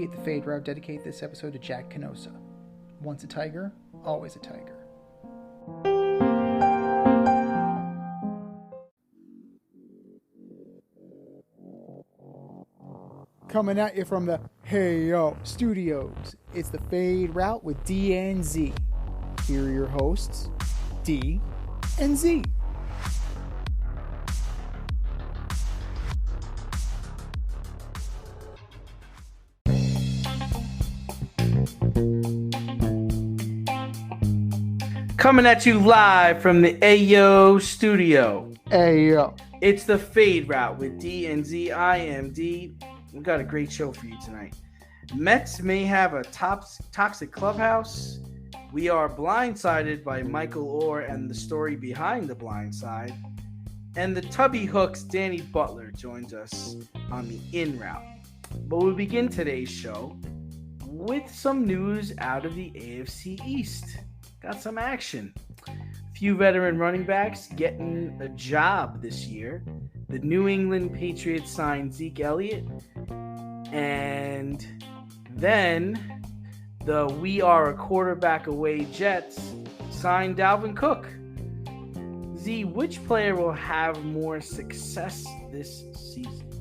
We at the Fade Route dedicate this episode to Jack Canosa. Once a Tiger, always a Tiger. Coming at you from the Hey Yo Studios, it's the Fade Route with D and Z. Here are your hosts, D and Z. Coming at you live from the Ayo Studio. Ayo. It's the Fade Route with D and Z. I am D. We've got a great show for you tonight. Mets may have a toxic clubhouse. We are blindsided by Michael Orr and the story behind the blind side. And the Tubby Hooks Danny Butler joins us on the in route. But we'll begin today's show with some news out of the AFC East. Got some action. Few veteran running backs getting a job this year. The New England Patriots signed Zeke Elliott. And then the we are a quarterback away Jets signed Dalvin Cook. Z, which player will have more success this season?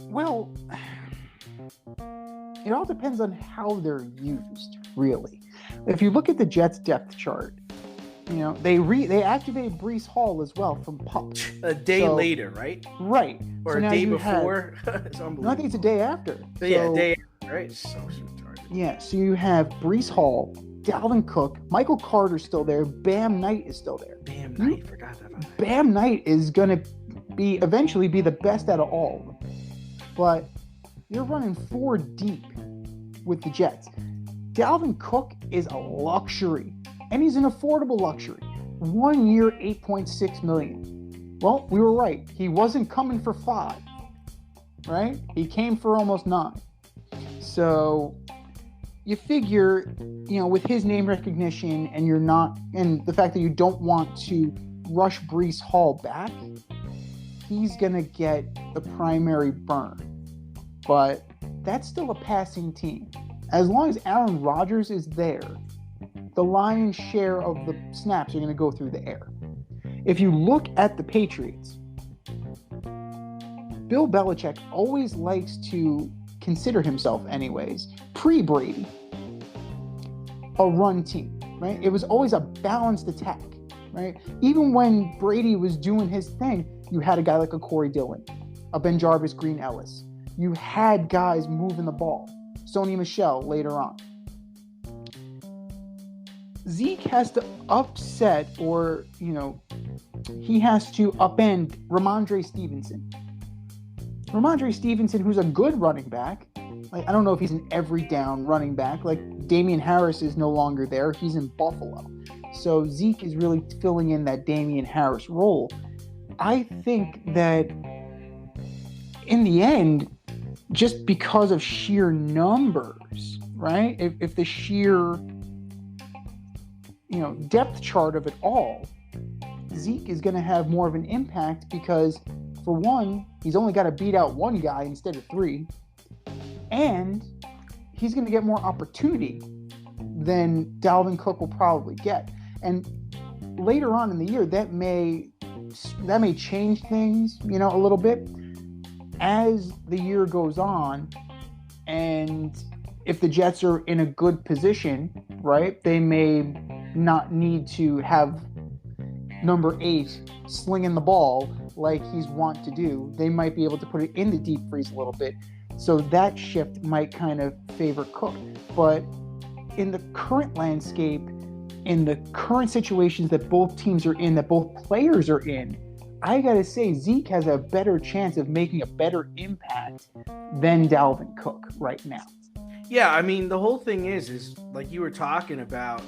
Well, it all depends on how they're used, really. If you look at the Jets depth chart, you know, they activated Breece Hall as well from PUP. A day later, right? Right. Or so a day before. It's unbelievable. No, I think it's a day after. Yeah, a day after, right? So retarded. Yeah, so you have Breece Hall, Dalvin Cook, Michael Carter's still there, Bam Knight is still there. Bam Knight, forgot that. Bam Knight is going to eventually be the best out of all of them. But you're running 4 deep with the Jets. Dalvin Cook is a luxury, and he's an affordable luxury. 1 year, $8.6 million. Well, we were right. He wasn't coming for 5, right? He came for almost 9. So you figure, you know, with his name recognition and the fact that you don't want to rush Breece Hall back, he's going to get the primary burn. But that's still a passing team. As long as Aaron Rodgers is there, the lion's share of the snaps are going to go through the air. If you look at the Patriots, Bill Belichick always likes to consider himself anyways, pre-Brady, a run team, right? It was always a balanced attack, right? Even when Brady was doing his thing, you had a guy like a Corey Dillon, a Ben Jarvis, Green Ellis. You had guys moving the ball. Sony Michel later on. Zeke has to upset or, you know, he has to upend Ramondre Stevenson. Ramondre Stevenson, who's a good running back. Like, I don't know if he's an every down running back. Like, Damian Harris is no longer there. He's in Buffalo. So Zeke is really filling in that Damian Harris role. I think that in the end, just because of sheer numbers, right? If the sheer, you know, depth chart of it all, Zeke is going to have more of an impact because, for one, he's only got to beat out 1 guy instead of 3, and he's going to get more opportunity than Dalvin Cook will probably get. And later on in the year, that may change things, you know, a little bit. As the year goes on, and if the Jets are in a good position, right, they may not need to have number 8 slinging the ball like he's wont to do. They might be able to put it in the deep freeze a little bit. So that shift might kind of favor Cook. But in the current landscape, in the current situations that both teams are in, that both players are in, I got to say, Zeke has a better chance of making a better impact than Dalvin Cook right now. Yeah, I mean, the whole thing is like you were talking about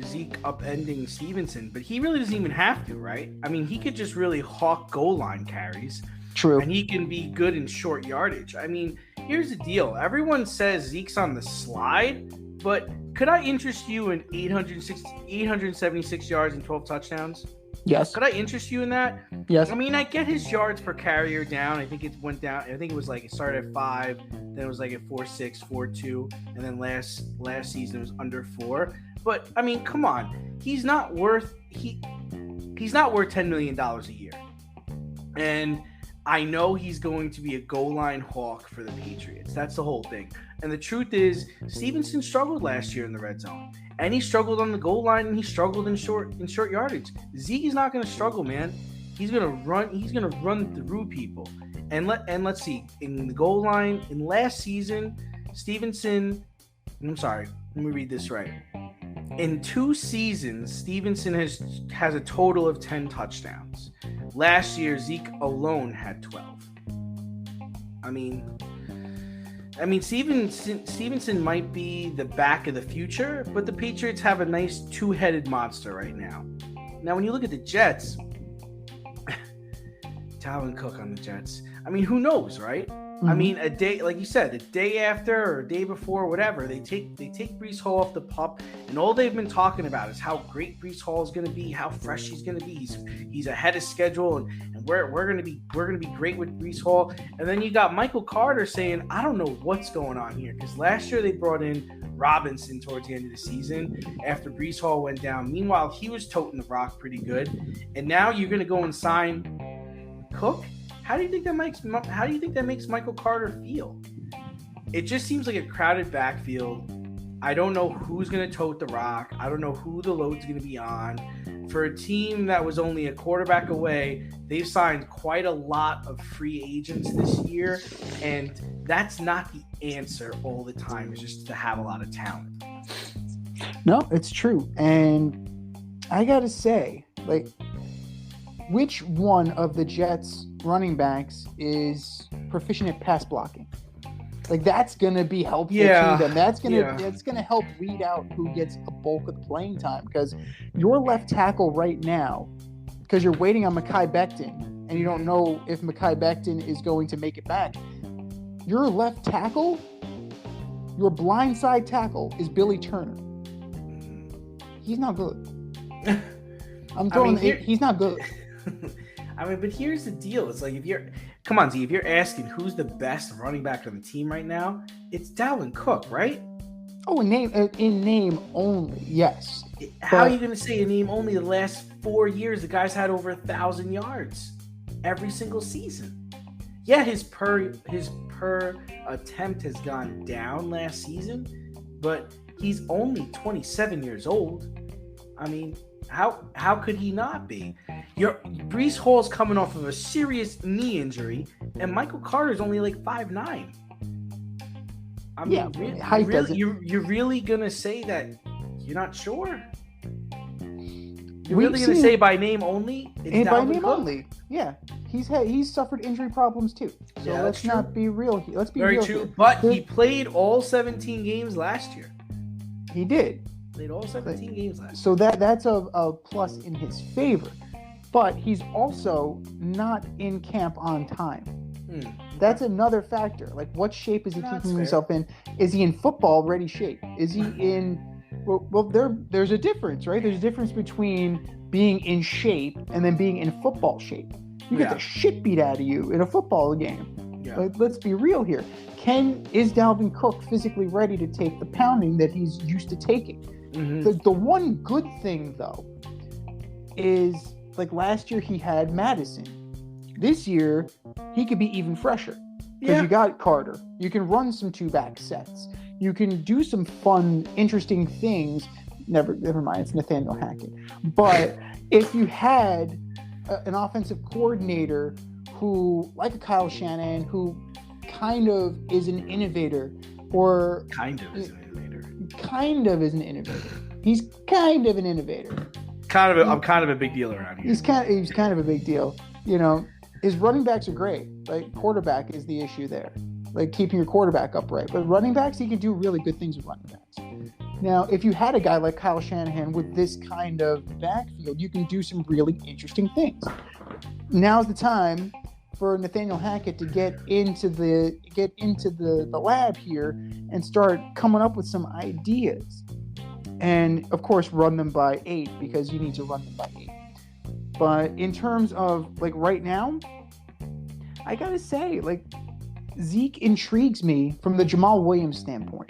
Zeke upending Stevenson, but he really doesn't even have to, right? I mean, he could just really hawk goal line carries. True. And he can be good in short yardage. I mean, here's the deal. Everyone says Zeke's on the slide, but could I interest you in 876 yards and 12 touchdowns? Yes. Could I interest you in that? Yes. I mean, I get his yards per carrier down. I think it went down. I think it was like it started at 5, then it was like at 4.6, 4.2, and then last season it was under 4. But I mean, come on, he's not worth $10 million a year, and I know he's going to be a goal line hawk for the Patriots. That's the whole thing. And the truth is, Stevenson struggled last year in the red zone, and he struggled on the goal line, and he struggled in short yardage. Zeke is not going to struggle, man. He's going to run. He's going to run through people. And let's see, in the goal line in last season, Stevenson. I'm sorry. Let me read this right. In 2 seasons, Stevenson has a total of 10 touchdowns. Last year, Zeke alone had 12. I mean, Stevenson might be the back of the future, but the Patriots have a nice 2-headed monster right now. Now, when you look at the Jets, Dalvin Cook on the Jets. I mean, who knows, right? Mm-hmm. I mean, a day, like you said, the day after or a day before, whatever, they take Breece Hall off the pup, and all they've been talking about is how great Breece Hall is going to be, how fresh he's going to be. He's ahead of schedule, and we're going to be great with Breece Hall. And then you got Michael Carter saying, I don't know what's going on here, because last year they brought in Robinson towards the end of the season after Breece Hall went down. Meanwhile, he was toting the rock pretty good, and now you're going to go and sign Cook. How do you think that makes Michael Carter feel? It just seems like a crowded backfield. I don't know who's going to tote the rock. I don't know who the load's going to be on. For a team that was only a quarterback away, they've signed quite a lot of free agents this year, and that's not the answer all the time. It's just to have a lot of talent. No, it's true. And I got to say, like, which one of the Jets running backs is proficient at pass blocking? Like, that's going to be helpful to them. That's going to help weed out who gets a bulk of the playing time, because your left tackle right now, because you're waiting on Mekhi Becton and you don't know if Mekhi Becton is going to make it back. Your left tackle, your blindside tackle is Billy Turner. He's not good. He's not good. I mean, but here's the deal. It's like, if you're asking who's the best running back on the team right now, it's Dalvin Cook, right? Oh, in name only, yes. How are you going to say in name only? The last 4 years, the guy's had over 1,000 yards every single season. Yeah, his per attempt has gone down last season, but he's only 27 years old. I mean, how could he not be? Breece Hall's coming off of a serious knee injury, and Michael Carter's only like 5'9". I mean, you're really gonna say that you're not sure? You're really gonna say by name only? It's by name only. Yeah, he's suffered injury problems too. So let's not be real. Let's be very real true. Here. But he played all 17 games last year. He did. Played all 17 games last year. So that's a plus in his favor. But he's also not in camp on time. That's another factor. Like, what shape is he keeping himself in? Is he in football-ready shape? Is he in... Well, there's a difference, right? There's a difference between being in shape and then being in football shape. You get the shit beat out of you in a football game. Yeah. Let's be real here. Is Dalvin Cook physically ready to take the pounding that he's used to taking? Mm-hmm. The one good thing, though, is... like last year he had Madison. This year he could be even fresher because you got Carter. You can run some 2-back sets. You can do some fun, interesting things. Never mind, it's Nathaniel Hackett. But if you had an offensive coordinator who, like a Kyle Shanahan, who kind of is an innovator, or kind of is an innovator. He's kind of an innovator. I'm kind of a big deal around here. He's kind of a big deal. You know, his running backs are great. Like, quarterback is the issue there. Like, keeping your quarterback upright. But running backs, he can do really good things with running backs. Now, if you had a guy like Kyle Shanahan with this kind of backfield, you can do some really interesting things. Now's the time for Nathaniel Hackett to get into the lab here and start coming up with some ideas. And, of course, run them by 8, because you need to run them by 8. But in terms of like right now, I gotta say, like, Zeke intrigues me from the Jamal Williams standpoint.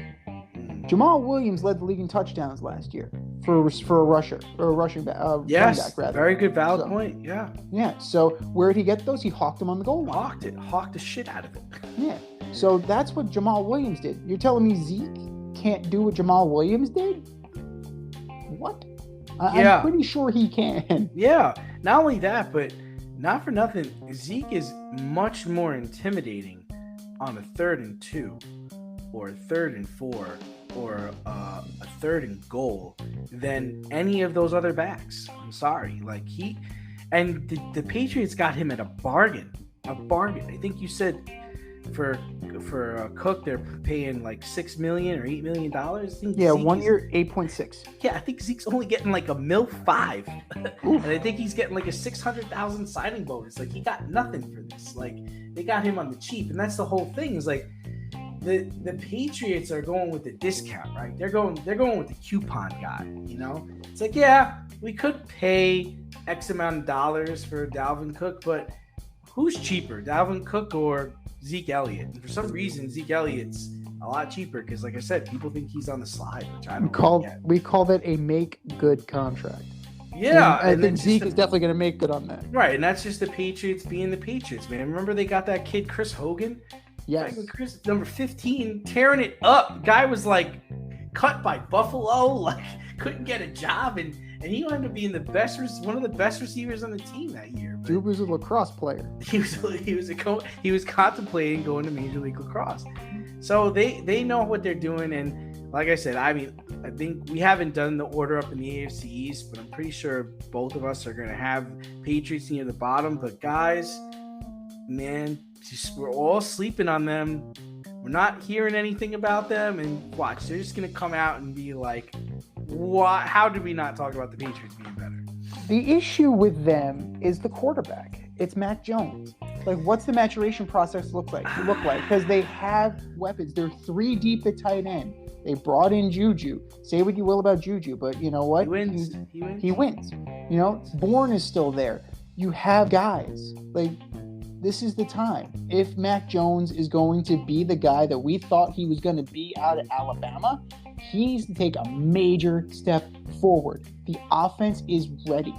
Jamal Williams led the league in touchdowns last year for a rushing back. Yes, running back, rather. Very good, valid point. Yeah. Yeah. So where did he get those? He hawked them on the goal line. Hawked the shit out of it. Yeah. So that's what Jamal Williams did. You're telling me Zeke can't do what Jamal Williams did? What? I'm pretty sure he can. Yeah. Not only that, but not for nothing, Zeke is much more intimidating on a 3rd and 2 or a 3rd and 4 or a 3rd and goal than any of those other backs. I'm sorry. Like the Patriots got him at a bargain. I think you said for Cook they're paying like $6 million or $8 million. Yeah, Zeke 1 year, 8.6. Yeah, I think Zeke's only getting like a $1.5 million, and I think he's getting like a $600,000 signing bonus. Like he got nothing for this. Like they got him on the cheap, and that's the whole thing. Is like the Patriots are going with the discount, right? They're going with the coupon guy. You know, it's like we could pay X amount of dollars for Dalvin Cook, but who's cheaper, Dalvin Cook or Zeke Elliott? And for some reason, Zeke Elliott's a lot cheaper because, like I said, people think he's on the slide, which I don't we call that a make good contract. Yeah, I think Zeke is definitely going to make good on that. Right, and that's just the Patriots being the Patriots, man. Remember they got that kid Chris Hogan? Yes. Chris, number 15, tearing it up. Guy was like cut by Buffalo, like couldn't get a job, and he wound up being one of the best receivers on the team that year. Dude was a lacrosse player. He was contemplating going to Major League Lacrosse. So they know what they're doing, and like I said, I think we haven't done the order up in the AFC East, but I'm pretty sure both of us are going to have Patriots near the bottom. But guys, man, we're all sleeping on them. We're not hearing anything about them, and watch, they're just going to come out and be like, "What? How did we not talk about the Patriots being better?" The issue with them is the quarterback. It's Mac Jones. Like, what's the maturation process look like? Because they have weapons. They're 3 deep at tight end. They brought in Juju. Say what you will about Juju, but you know what? He wins. You know, Bourne is still there. You have guys. Like, this is the time. If Mac Jones is going to be the guy that we thought he was going to be out of Alabama, he needs to take a major step forward. The offense is ready.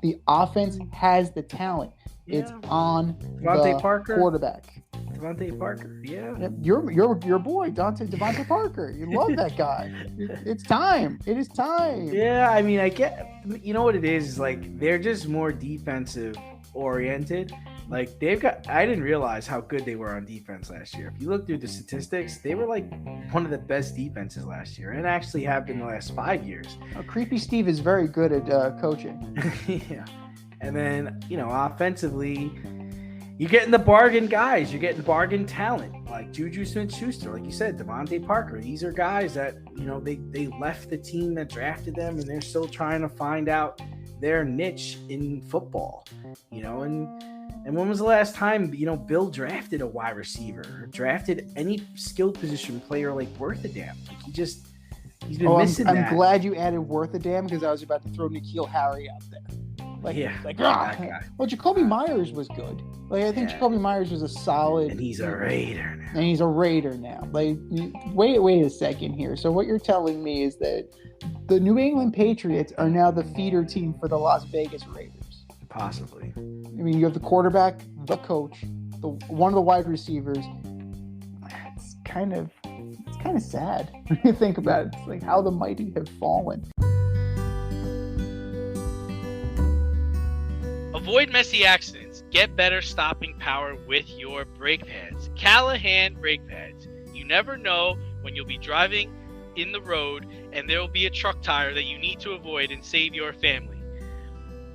The offense has the talent. It's on Devontae the Parker. Quarterback. Devontae Parker, yeah. Yep. Your boy, Devontae Parker. You love that guy. It's time. It is time. Yeah, I mean, I get, you know what it is like they're just more defensive oriented. Like I didn't realize how good they were on defense last year. If you look through the statistics, they were like one of the best defenses last year, and actually have been the last 5 years. Creepy Steve is very good at coaching. Yeah. And then, you know, offensively, you're getting the bargain guys. You're getting bargain talent like Juju Smith-Schuster, like you said, Devontae Parker. These are guys that, you know, they left the team that drafted them, and they're still trying to find out their niche in football, you know. And when was the last time, you know, Bill drafted a wide receiver or drafted any skilled position player like worth a damn? Like he's been missing that. I'm glad you added worth a damn because I was about to throw N'Keal Harry out there. Well, Jacoby Myers was good. Like, I think Jacoby Myers was a solid. And he's a Raider now. And he's a Raider now. Like, wait a second here. So what you're telling me is that the New England Patriots are now the feeder team for the Las Vegas Raiders. Possibly. I mean, you have the quarterback, the coach, one of the wide receivers. It's kind of sad when you think about it. It's like how the mighty have fallen. Avoid messy accidents. Get better stopping power with your brake pads. Callahan brake pads. You never know when you'll be driving in the road and there will be a truck tire that you need to avoid and save your family.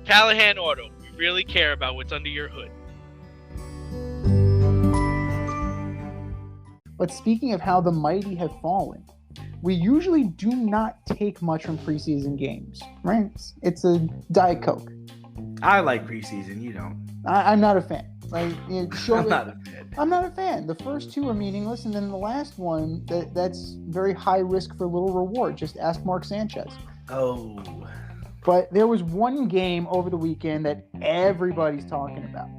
Callahan Auto. We really care about what's under your hood. But speaking of how the mighty have fallen, we usually do not take much from preseason games, right? It's a Diet Coke. I like preseason, you know. I'm not a fan. Like, I'm not a fan. I'm not a fan. The first 2 are meaningless, and then the last one, that's very high risk for little reward. Just ask Mark Sanchez. Oh, But there was one game over the weekend that everybody's talking about.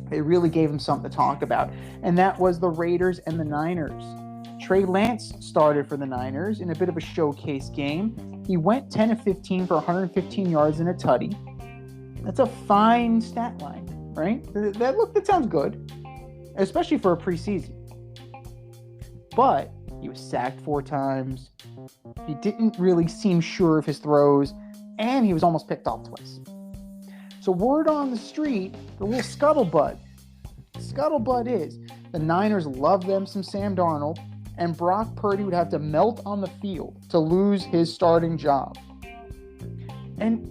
They really gave him something to talk about, and that was the Raiders and the Niners. Trey Lance started for the Niners in a bit of a showcase game. He went 10 of 15 for 115 yards and a tutty. That's a fine stat line, right? That sounds good, especially for a preseason. But he was sacked 4 times. He didn't really seem sure of his throws, and he was almost picked off twice. So word on the street, the little scuttlebutt is the Niners love them some Sam Darnold, and Brock Purdy would have to melt on the field to lose his starting job. And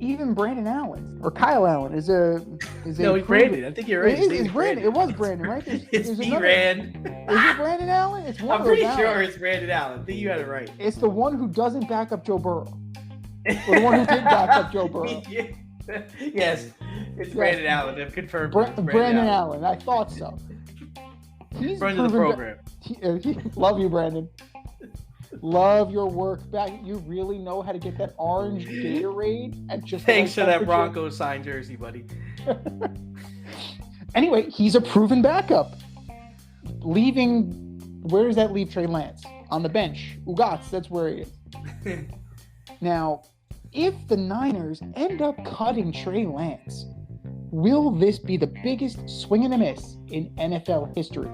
even Brandon Allen or Kyle Allen is no, it's Brandon. I think you're right. It's Brandon. It was Brandon, right? It's B-Rand. Is it Brandon Allen? It's one. I'm pretty sure it's Brandon Allen. I think you had it right. It's the one who doesn't back up Joe Burrow. Or the one who did back up Joe Burrow. Yes, it's Brandon Allen. I've confirmed. Brandon Allen. I thought so. He's friend of the program. Love you, Brandon. Love your work back. You really know how to get that orange Gatorade at just. Thanks for that Broncos signed jersey, buddy. Anyway, he's a proven backup. Where does that leave Trey Lance? On the bench. Ugats, that's where he is. Now, if the Niners end up cutting Trey Lance, will this be the biggest swing and a miss in NFL history?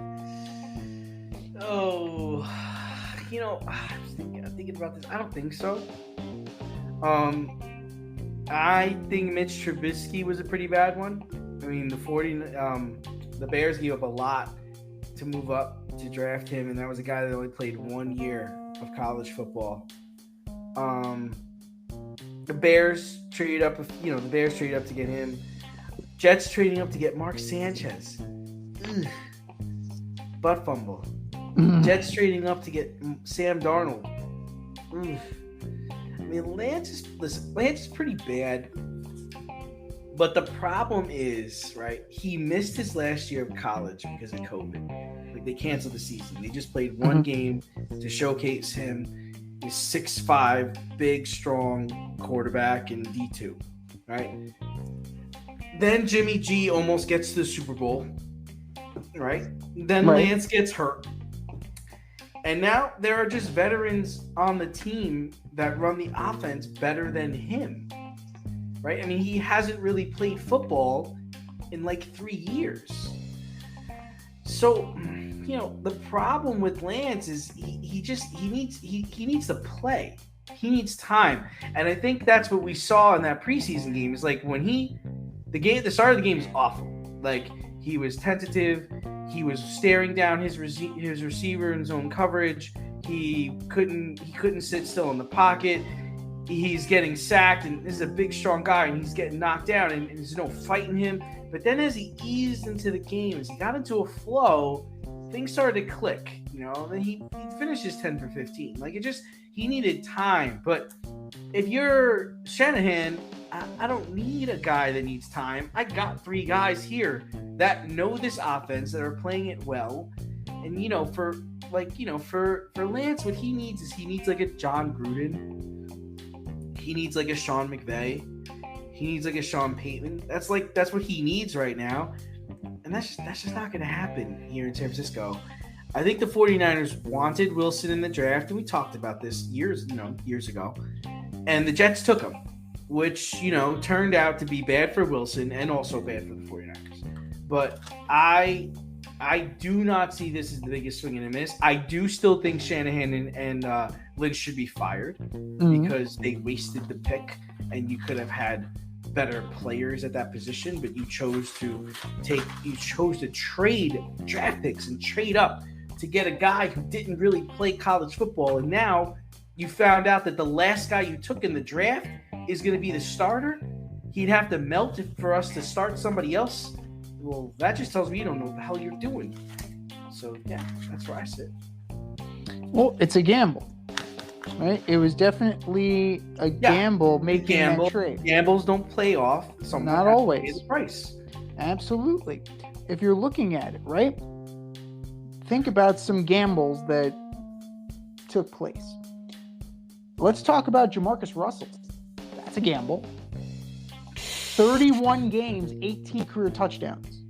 Oh, I'm thinking about this. I don't think so. I think Mitch Trubisky was a pretty bad one. I mean, the Bears gave up a lot to move up to draft him, and that was a guy that only played 1 year of college football. The Bears traded up. The Bears traded up to get him. Jets trading up to get Mark Sanchez. Ugh. Butt fumble. Jets trading up to get Sam Darnold. Ugh. I mean, Lance is pretty bad. But the problem is, right, he missed his last year of college because of COVID. Like, they canceled the season. They just played one game to showcase him. He's 6'5", big, strong quarterback in D2, right? Then Jimmy G almost gets to the Super Bowl, right? Then Lance gets hurt. And now there are just veterans on the team that run the offense better than him, right? I mean, he hasn't really played football in like 3 years. So, the problem with Lance is he needs to play. He needs time. And I think that's what we saw in that preseason game. Is like when the start of the game is awful. Like, he was tentative. He was staring down his receiver in zone coverage. He couldn't sit still in the pocket. He's getting sacked, and this is a big, strong guy, and he's getting knocked down, and there's no fighting him. But then as he eased into the game, as he got into a flow, things started to click, and then he finishes 10 for 15. Like, he needed time. But if you're Shanahan, I don't need a guy that needs time. I got 3 guys here that know this offense, that are playing it well. And, for Lance, what he needs is like a John Gruden. He needs like a Sean McVay. He needs like a Sean Payton. That's what he needs right now. And that's just not going to happen here in San Francisco. I think the 49ers wanted Wilson in the draft, and we talked about this years ago. And the Jets took him, which, turned out to be bad for Wilson and also bad for the 49ers. But I do not see this as the biggest swing and a miss. I do still think Shanahan and Lynch should be fired because they wasted the pick, and you could have had better players at that position, but you chose to trade draft picks and trade up to get a guy who didn't really play college football. And now you found out that the last guy you took in the draft is going to be the starter. He'd have to melt for us to start somebody else. Well, that just tells me you don't know what the hell you're doing. So, yeah, that's where I sit. Well, it's a gamble, right? It was definitely a gamble making that trade. Gambles don't play off. Not always. Pay the price. Absolutely. If you're looking at it, right? Think about some gambles that took place. let's talk about Jamarcus Russell. That's a gamble. 31 games, 18 career touchdowns.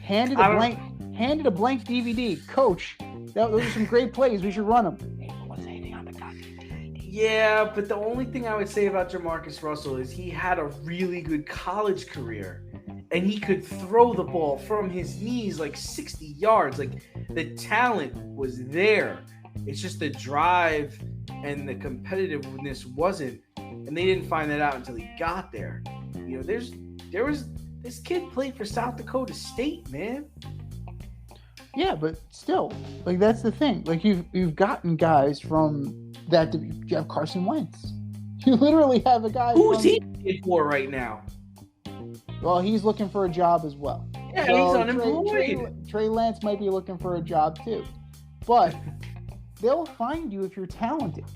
Handed a blank DVD. Coach, those are some great plays. We should run them. Hey, what's anything on the goddamn DVD? Yeah, but the only thing I would say about Jamarcus Russell is he had a really good college career. And he could throw the ball from his knees like 60 yards. Like, the talent was there. It's just the drive and the competitiveness wasn't. And they didn't find that out until he got there. You know, this kid played for South Dakota State, man. Yeah, but still, like, that's the thing. Like, you've gotten guys from that. You have Carson Wentz. You literally have a guy. Who's he playing for right now? Well, he's looking for a job as well. Yeah, so he's unemployed. Trey Lance might be looking for a job too. But they'll find you if you're talented.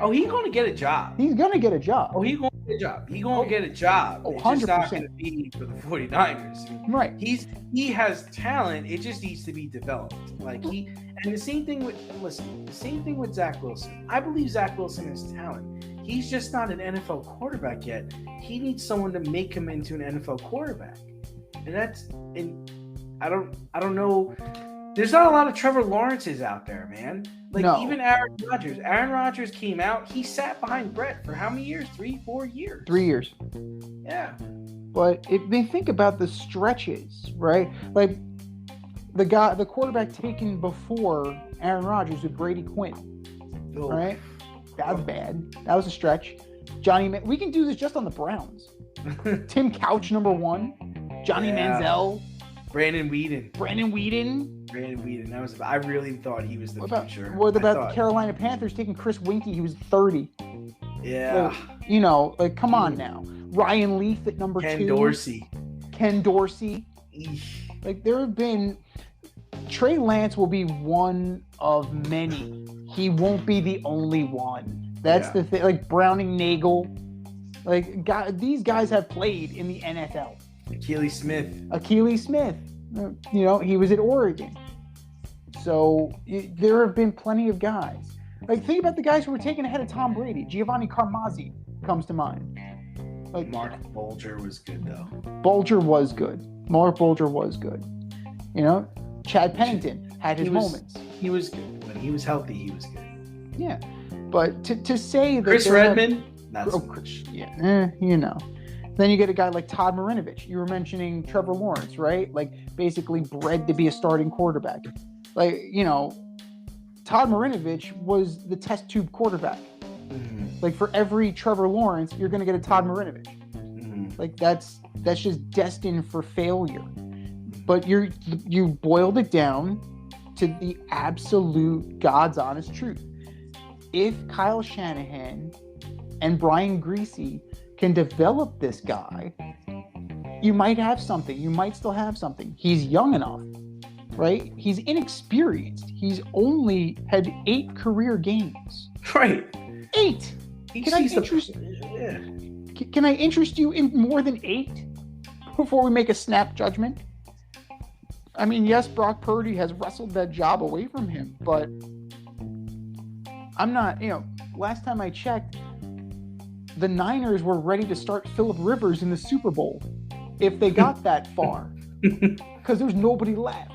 Oh, he's going to get a job. He's going to get a job. Oh, he's going to get a job. He's going to get a job. Oh, 100%. It's just not going to be for the 49ers. Right. He has talent. It just needs to be developed. And the same thing with Zach Wilson. I believe Zach Wilson has talent. He's just not an NFL quarterback yet. He needs someone to make him into an NFL quarterback. And I don't know. There's not a lot of Trevor Lawrences out there, man. Even Aaron Rodgers. Aaron Rodgers came out. He sat behind Brett for how many years? 3-4 years. 3 years. Yeah. But if they think about the stretches, right? Like the quarterback taken before Aaron Rodgers with Brady Quinn, right? That was bad. That was a stretch. We can do this just on the Browns. Tim Couch, number 1. Johnny Manziel. Brandon Weeden. That was. I really thought he was the future. What about the Carolina Panthers taking Chris Winkie? He was 30. Yeah. Come on now. Ryan Leaf at number 2. Ken Dorsey. Eesh. Like, there have been. Trey Lance will be one of many. He won't be the only one. That's the thing. Like Browning Nagel. These guys have played in the NFL. Achilles Smith. He was at Oregon. So there have been plenty of guys. Like, think about the guys who were taken ahead of Tom Brady. Giovanni Carmazzi comes to mind. Like, Mark Bulger was good, though. Mark Bulger was good. Chad Pennington had his moments. He was good. When he was healthy, he was good. Yeah. But to say that Chris Redman? Then you get a guy like Todd Marinovich. You were mentioning Trevor Lawrence, right? Like, basically bred to be a starting quarterback. Todd Marinovich was the test tube quarterback. Mm-hmm. Like, for every Trevor Lawrence, you're going to get a Todd Marinovich. Mm-hmm. Like, that's just destined for failure. But you boiled it down to the absolute God's honest truth. If Kyle Shanahan and Brian Griese can develop this guy, you might have something. You might still have something. He's young enough, right? He's inexperienced. He's only had 8 career games. Right. 8. Can I interest you in more than 8 before we make a snap judgment? I mean, yes, Brock Purdy has wrestled that job away from him, but I'm not, last time I checked, the Niners were ready to start Phillip Rivers in the Super Bowl if they got that far, because there's nobody left.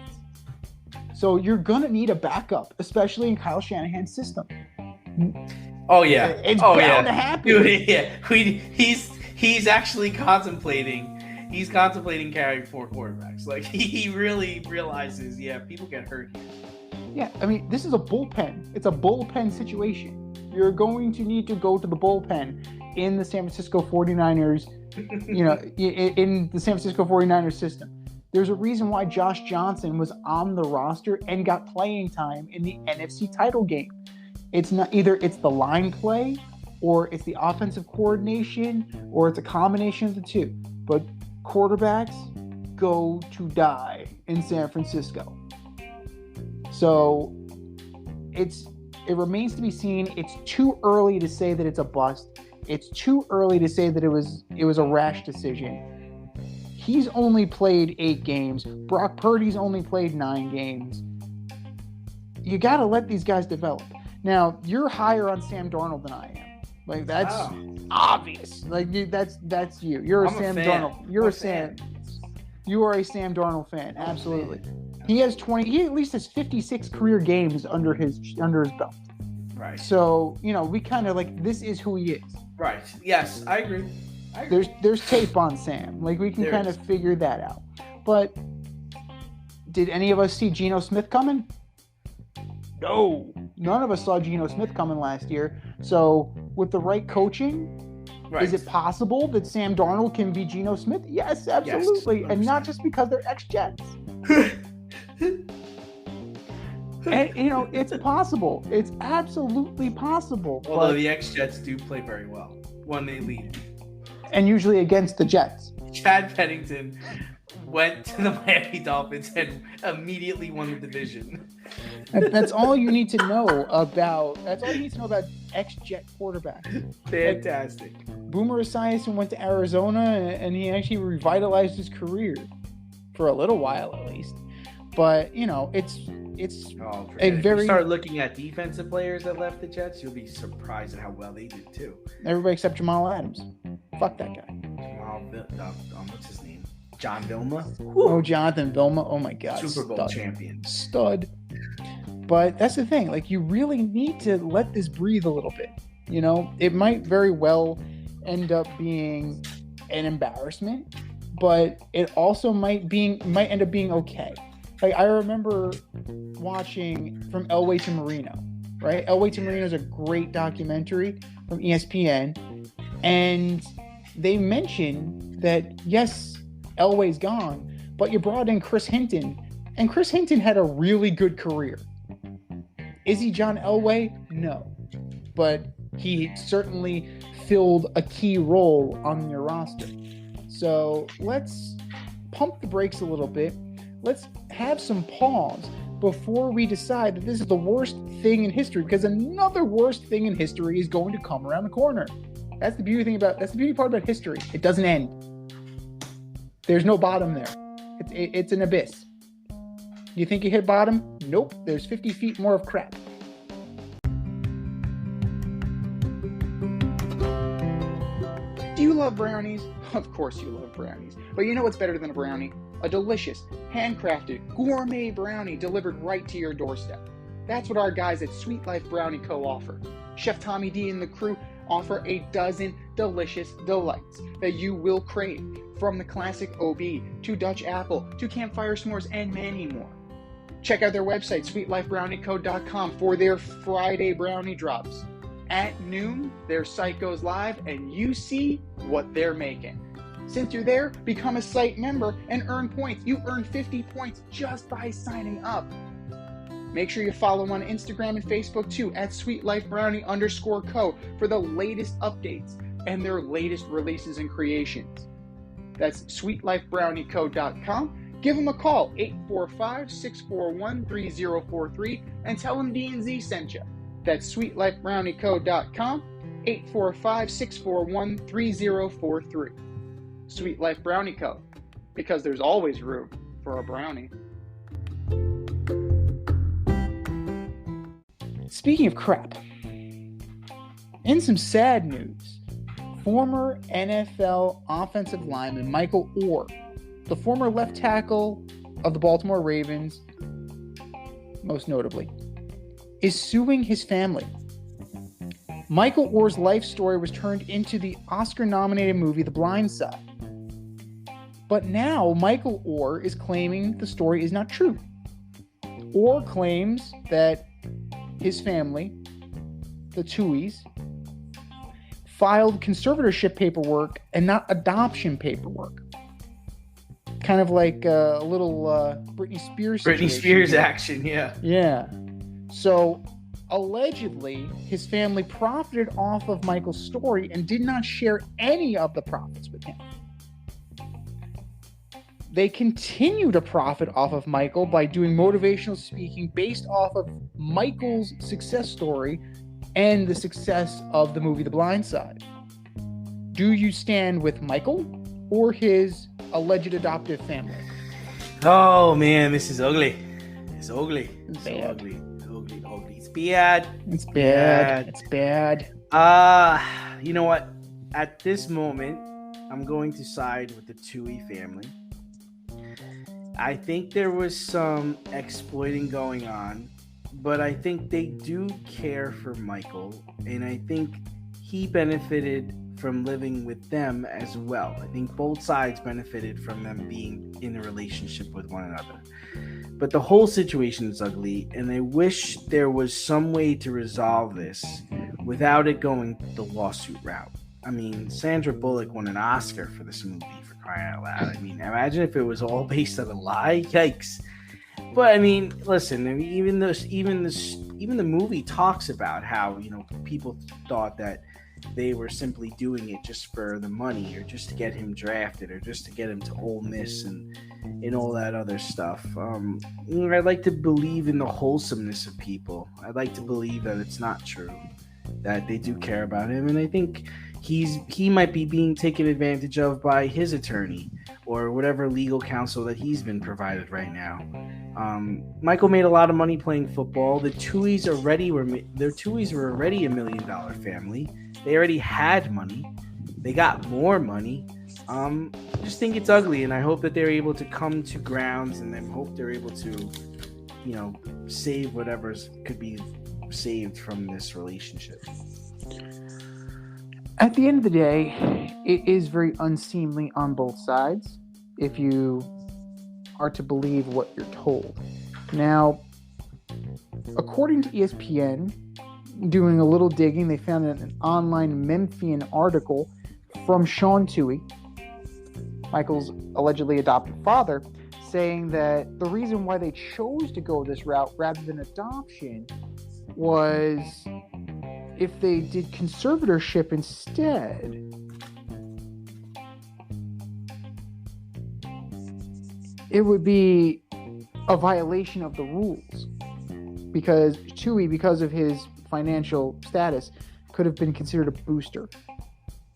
So you're going to need a backup, especially in Kyle Shanahan's system. Oh, yeah. It's bound to happen. Dude, yeah. He's actually contemplating carrying 4 quarterbacks. Like, he really realizes, people get hurt here. Yeah, I mean, this is a bullpen. It's a bullpen situation. You're going to need to go to the bullpen in the San Francisco 49ers, in the San Francisco 49ers system. There's a reason why Josh Johnson was on the roster and got playing time in the NFC title game. It's not either it's the line play or it's the offensive coordination or it's a combination of the two. But quarterbacks go to die in San Francisco. So it remains to be seen. It's too early to say that it's a bust. It's too early to say that it was a rash decision. He's only played 8 games. Brock Purdy's only played 9 games. You got to let these guys develop. Now, you're higher on Sam Darnold than I am. Like, that's obvious. Like, that's you. You're a Sam Darnold. You're a Sam. You are a Sam Darnold fan. Absolutely. He has 20. He at least has 56 career games under his belt. Right. So, we kind of like, this is who he is. Right. Yes, I agree. There's tape on Sam. Like, we can kind of figure that out. But did any of us see Geno Smith coming? No. None of us saw Geno Smith coming last year. So, with the right coaching, is it possible that Sam Darnold can be Geno Smith? Yes, absolutely. Yes, and not just because they're ex-Jets. And, it's possible. It's absolutely possible. Although the ex-Jets do play very well when they lead. And usually against the Jets. Chad Pennington went to the Miami Dolphins and immediately won the division. That's all you need to know about. That's all you need to know about ex-Jet quarterbacks. Fantastic. Boomer Esiason went to Arizona, and he actually revitalized his career for a little while, at least. But it's a very. If you start looking at defensive players that left the Jets, you'll be surprised at how well they did too. Everybody except Jamal Adams. Fuck that guy. What's his name? John Vilma. Oh, Jonathan Vilma. Oh my God. Super Bowl champion. Stud. But that's the thing. Like, you really need to let this breathe a little bit. It might very well end up being an embarrassment, but it also might end up being okay. Like, I remember watching From Elway to Marino, right? Elway to Marino is a great documentary from ESPN, and they mentioned that, yes, Elway's gone, but you brought in Chris Hinton, and Chris Hinton had a really good career. Is he John Elway? No. But he certainly filled a key role on your roster. So let's pump the brakes a little bit. Let's have some pause before we decide that this is the worst thing in history, because another worst thing in history is going to come around the corner. That's the beauty part about history. It doesn't end. There's no bottom there. It's an abyss. You think you hit bottom? Nope. There's 50 feet more of crap. Do you love brownies? Of course you love brownies. But you know what's better than a brownie? A delicious, handcrafted, gourmet brownie delivered right to your doorstep. That's what our guys at Sweet Life Brownie Co. offer. Chef Tommy D and the crew offer a dozen delicious delights that you will crave, from the classic OB to Dutch apple to campfire s'mores and many more. Check out their website, sweetlifebrownieco.com, for their Friday brownie drops. At noon, their site goes live and you see what they're making. Since you're there, become a site member and earn points. You earn 50 points just by signing up. Make sure you follow them on Instagram and Facebook too, at sweetlifebrownie_co, for the latest updates and their latest releases and creations. That's sweetlifebrownieco.com. Give them a call, 845-641-3043, and tell them D&Z sent you. That's sweetlifebrownieco.com, 845-641-3043. Sweet Life Brownie Co., because there's always room for a brownie. Speaking of crap, in some sad news, former NFL offensive lineman Michael Orr, the former left tackle of the Baltimore Ravens, most notably, is suing his family. Michael Orr's life story was turned into the Oscar-nominated movie The Blindsided. But now Michael Orr is claiming the story is not true. Orr claims that his family, the Tuohys, filed conservatorship paperwork and not adoption paperwork. Kind of like a little Britney Spears situation. Britney Spears action, yeah. Yeah. So, allegedly, his family profited off of Michael's story and did not share any of the profits with him. They continue to profit off of Michael by doing motivational speaking based off of Michael's success story and the success of the movie The Blind Side. Do you stand with Michael or his alleged adoptive family? Oh man, this is ugly. It's ugly. It's bad. Ugly. It's bad. It's bad. It's bad. You know what? At this moment, I'm going to side with the Tui family. I think there was some exploiting going on, but I think they do care for Michael, and I think he benefited from living with them as well. I think both sides benefited from them being in a relationship with one another. But the whole situation is ugly, and I wish there was some way to resolve this without it going the lawsuit route. I mean, Sandra Bullock won an Oscar for this movie, for crying out loud. I mean, imagine if it was all based on a lie. Yikes. But I mean, listen, I mean, even the movie talks about how, you know, people thought that they were simply doing it just for the money, or just to get him drafted, or just to get him to Ole Miss and all that other stuff. I'd like to believe in the wholesomeness of people. I'd like to believe that it's not true, that they do care about him, and I think he might be being taken advantage of by his attorney or whatever legal counsel that he's been provided right now. Michael made a lot of money playing football. The Tuis were already $1 million family. They already had money. They got more money. I just think it's ugly, and I hope that they're able to come to grounds, and then hope they're able to, you know, save whatever's could be saved from this relationship. At the end of the day, it is very unseemly on both sides if you are to believe what you're told. Now, according to ESPN, doing a little digging, they found an online Memphian article from Sean Tui, Michael's allegedly adopted father, saying that the reason why they chose to go this route rather than adoption was if they did conservatorship instead, it would be a violation of the rules, because Tui, because of his financial status, could have been considered a booster.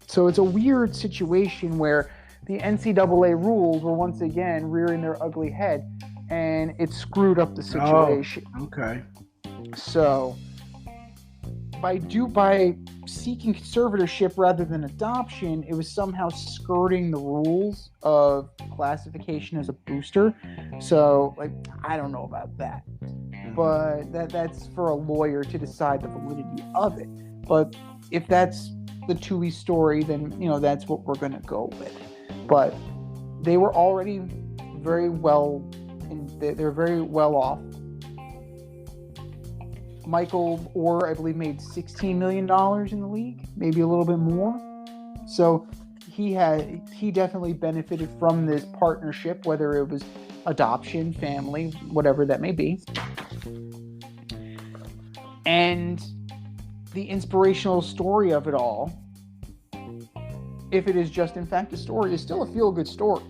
So it's a weird situation where the NCAA rules were once again rearing their ugly head, and it screwed up the situation. Oh, okay. So by seeking conservatorship rather than adoption, it was somehow skirting the rules of classification as a booster. So, like, I don't know about that. But that's for a lawyer to decide the validity of it. But if that's the Tui story, then, you know, that's what we're going to go with. But they were already very well, they're very well off. Michael Orr, I believe, made $16 million in the league, maybe a little bit more. So he definitely benefited from this partnership, whether it was adoption, family, whatever that may be. And the inspirational story of it all, if it is just in fact a story, is still a feel-good story.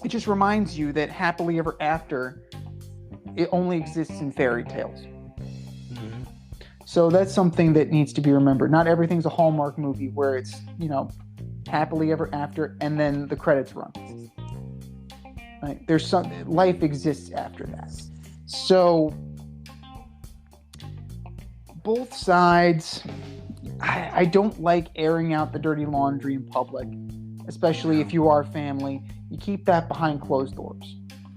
It just reminds you that happily ever after, it only exists in fairy tales. Mm-hmm. So that's something that needs to be remembered. Not everything's a Hallmark movie where it's, you know, happily ever after and then the credits run. Right? Life exists after that. So both sides, I don't like airing out the dirty laundry in public, especially if you are family. You keep that behind closed doors.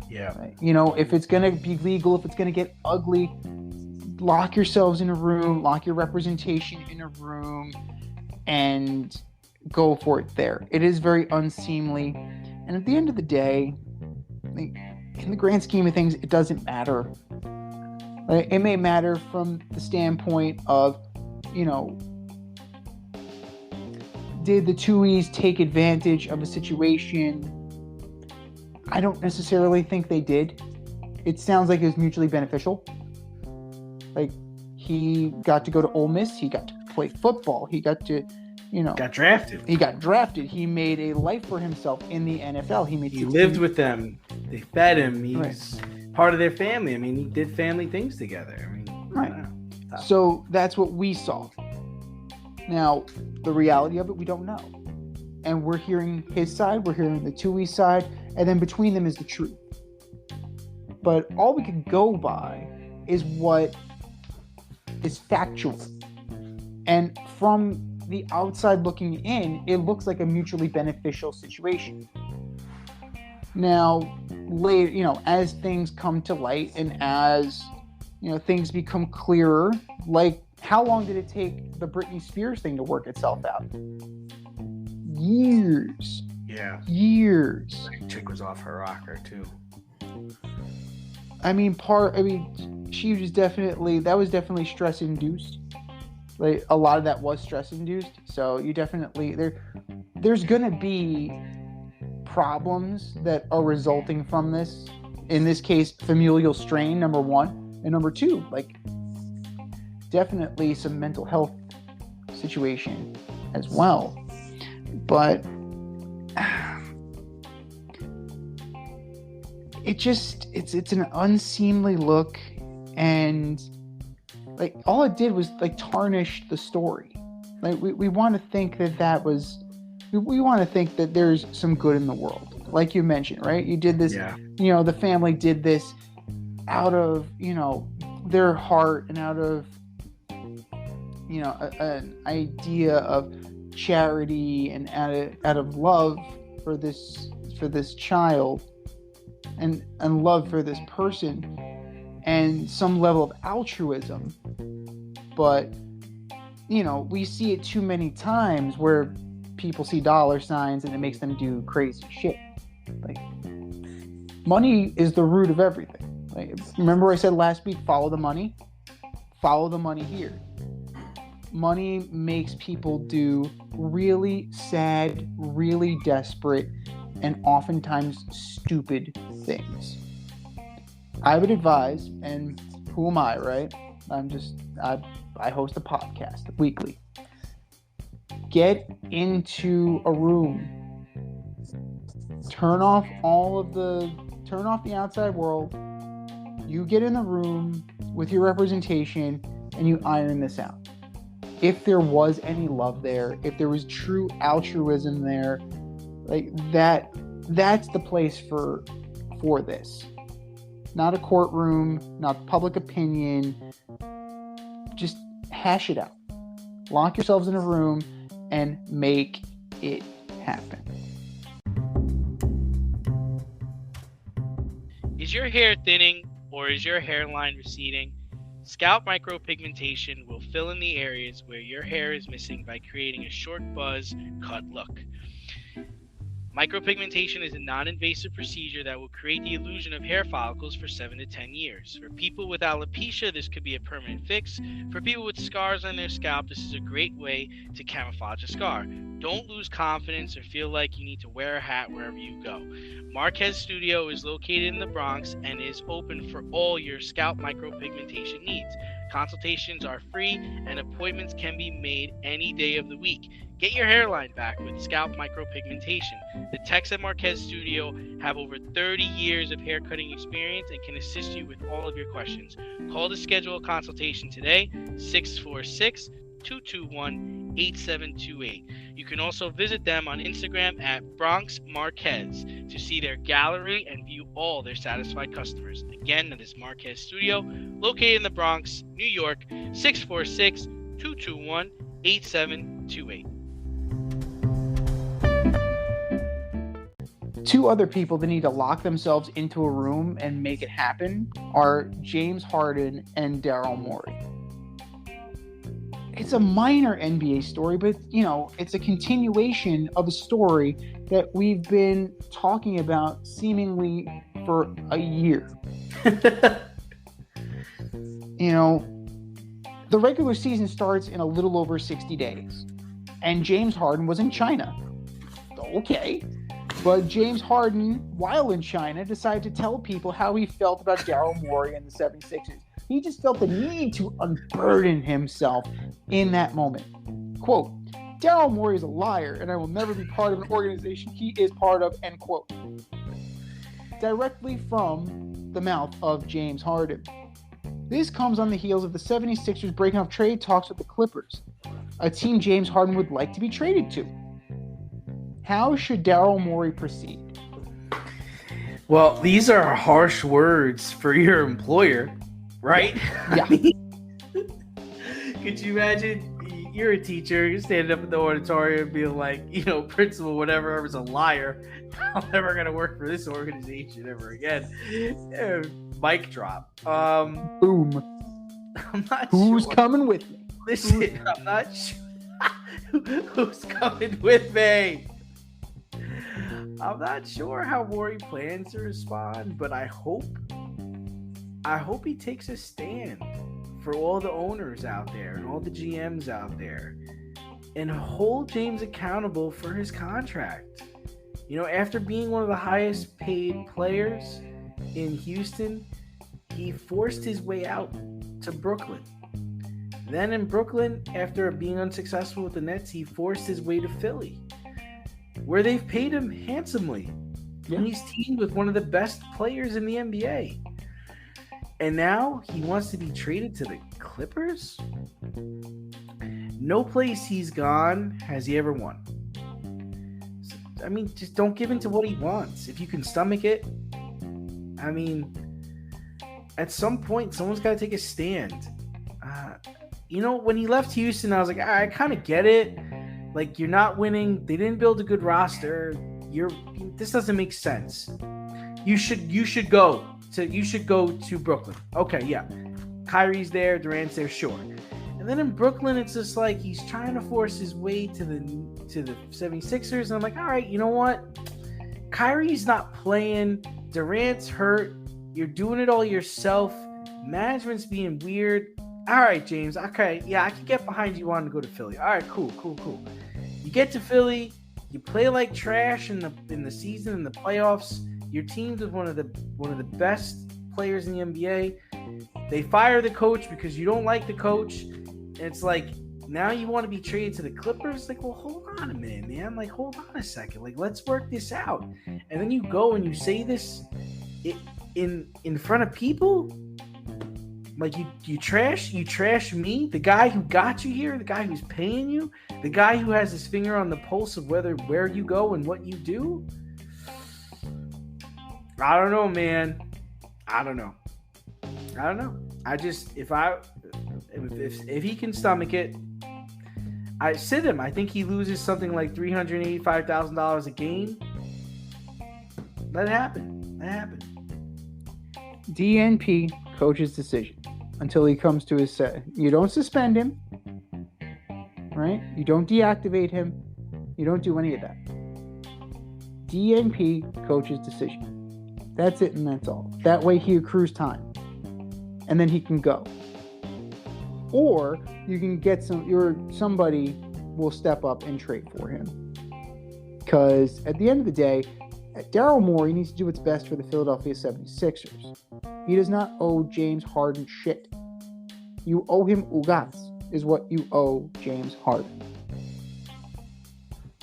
Yeah. Right? You know, if it's going to be legal, if it's going to get ugly, lock yourselves in a room, lock your representation in a room, and go for it there. It is very unseemly. And at the end of the day, in the grand scheme of things, it doesn't matter. Right? It may matter from the standpoint of, you know, did the Tuis take advantage of a situation? I don't necessarily think they did. It sounds like it was mutually beneficial. Like, he got to go to Ole Miss. He got to play football. He got to, you know... Got drafted. He got drafted. He made a life for himself in the NFL. He lived with them. They fed him. He's part of their family. I mean, he did family things together. I mean, right. So that's what we saw. Now, the reality of it, we don't know. And we're hearing his side. We're hearing the Tui side. And then between them is the truth. But all we could go by is what is factual. And from the outside looking in, it looks like a mutually beneficial situation. Now, later, as things come to light and as, things become clearer, like how long did it take the Britney Spears thing to work itself out? Years. Yeah. Years. That chick was off her rocker too. She was definitely stress induced. Like a lot of that was stress induced. So you definitely there's gonna be problems that are resulting from this. In this case, familial strain, number one, and number two, like definitely some mental health situation as well. But it's an unseemly look, and like all it did was like tarnish the story. Like we want to think we want to think that there's some good in the world, like you mentioned, right? You did this, the family did this out of their heart and out of an idea of charity and out of love for this child. And love for this person and some level of altruism. But, we see it too many times where people see dollar signs and it makes them do crazy shit. Like, money is the root of everything. Like, remember I said last week, follow the money? Follow the money here. Money makes people do really sad, really desperate, and oftentimes stupid things. I would advise, and who am I, right? I host a podcast weekly. Get into a room. Turn off the outside world. You get in the room with your representation and you iron this out. If there was any love there, if there was true altruism there, like that's the place for this. Not a courtroom, not public opinion. Just hash it out. Lock yourselves in a room and make it happen. Is your hair thinning or is your hairline receding? Scalp micropigmentation will fill in the areas where your hair is missing by creating a short buzz cut look. Micropigmentation is a non-invasive procedure that will create the illusion of hair follicles for 7 to 10 years. For people with alopecia, this could be a permanent fix. For people with scars on their scalp, this is a great way to camouflage a scar. Don't lose confidence or feel like you need to wear a hat wherever you go. Marquez Studio is located in the Bronx and is open for all your scalp micropigmentation needs. Consultations are free and appointments can be made any day of the week. Get your hairline back with scalp micropigmentation. The techs at Marquez Studio have over 30 years of hair cutting experience and can assist you with all of your questions. Call to schedule a consultation today, 646-221-8728. You can also visit them on Instagram at Bronx Marquez to see their gallery and view all their satisfied customers. Again, that is Marquez Studio, located in the Bronx, New York, 646-221-8728. Two other people that need to lock themselves into a room and make it happen are James Harden and Daryl Morey. It's a minor NBA story, but, it's a continuation of a story that we've been talking about seemingly for a year. The regular season starts in a little over 60 days, and James Harden was in China. Okay. But James Harden, while in China, decided to tell people how he felt about Daryl Morey and the 76ers. He just felt the need to unburden himself in that moment. Quote, Daryl Morey is a liar, and I will never be part of an organization he is part of, end quote. Directly from the mouth of James Harden. This comes on the heels of the 76ers breaking off trade talks with the Clippers, a team James Harden would like to be traded to. How should Daryl Morey proceed? Well, these are harsh words for your employer, right? Yeah. Could you imagine? You're a teacher, you're standing up in the auditorium being like, principal, whatever, is a liar. I'm never going to work for this organization ever again. Mic drop. Boom. I'm not Who's sure. coming with me? Listen, I'm not sure. Who's coming with me? I'm not sure how Morey plans to respond, but I hope he takes a stand for all the owners out there and all the GMs out there and hold James accountable for his contract. After being one of the highest paid players in Houston, he forced his way out to Brooklyn. Then in Brooklyn, after being unsuccessful with the Nets, he forced his way to Philly, where they've paid him handsomely. Yeah. And he's teamed with one of the best players in the NBA. And now he wants to be traded to the Clippers? No place he's gone has he ever won. I mean, just don't give in to what he wants. If you can stomach it, I mean, at some point, someone's got to take a stand. When he left Houston, I was like, I kind of get it. Like, you're not winning. They didn't build a good roster. This doesn't make sense. You should go to Brooklyn. Okay, yeah. Kyrie's there, Durant's there, sure. And then in Brooklyn, it's just like he's trying to force his way to the 76ers. And I'm like, all right, you know what? Kyrie's not playing. Durant's hurt. You're doing it all yourself. Management's being weird. All right, James. Okay, yeah, I can get behind you wanting to go to Philly. All right, cool. You get to Philly. You play like trash in the season, in the playoffs. Your team's with one of the best players in the NBA. They fire the coach because you don't like the coach. And it's like, now you want to be traded to the Clippers? Like, well, hold on a minute, man. Like, hold on a second. Like, let's work this out. And then you go and you say this in front of people. Like, you trash me, the guy who got you here, the guy who's paying you, the guy who has his finger on the pulse of where you go and what you do. I don't know, man. I don't know. I just if he can stomach it, I sit him. I think he loses something like $385,000 a game. Let it happen. DNP coach's decision until he comes to his set. You don't suspend him, right? You don't deactivate him. You don't do any of that. DNP coach's decision. That's it, and that's all. That way he accrues time, and then he can go. Or you can get somebody will step up and trade for him. Because at the end of the day, Daryl Morey needs to do what's best for the Philadelphia 76ers. He does not owe James Harden shit. You owe him Ugats, is what you owe James Harden.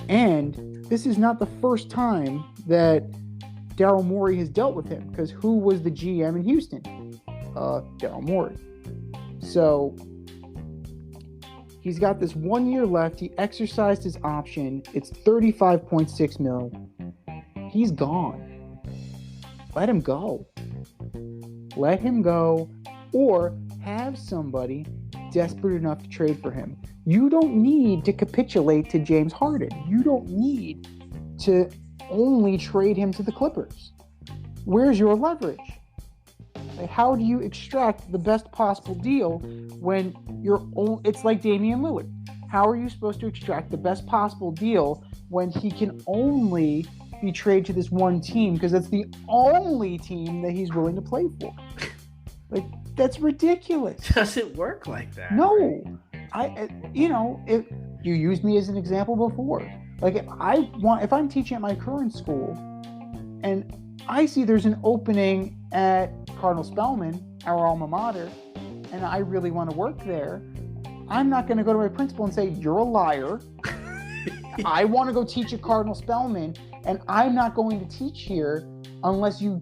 And this is not the first time that Daryl Morey has dealt with him, because who was the GM in Houston? Daryl Morey. So he's got this 1 year left. He exercised his option. It's $35.6 million. He's gone. Let him go. Or have somebody desperate enough to trade for him. You don't need to capitulate to James Harden. You don't need to only trade him to the Clippers. Where's your leverage? Like, how do you extract the best possible deal when it's like Damian Lillard? How are you supposed to extract the best possible deal when he can only be traded to this one team because it's the only team that he's willing to play for? Like, that's ridiculous. Doesn't work like that. No. Right? If you used me as an example before. Like, if I'm teaching at my current school and I see there's an opening at Cardinal Spellman, our alma mater, and I really want to work there, I'm not going to go to my principal and say, you're a liar. I want to go teach at Cardinal Spellman, and I'm not going to teach here unless you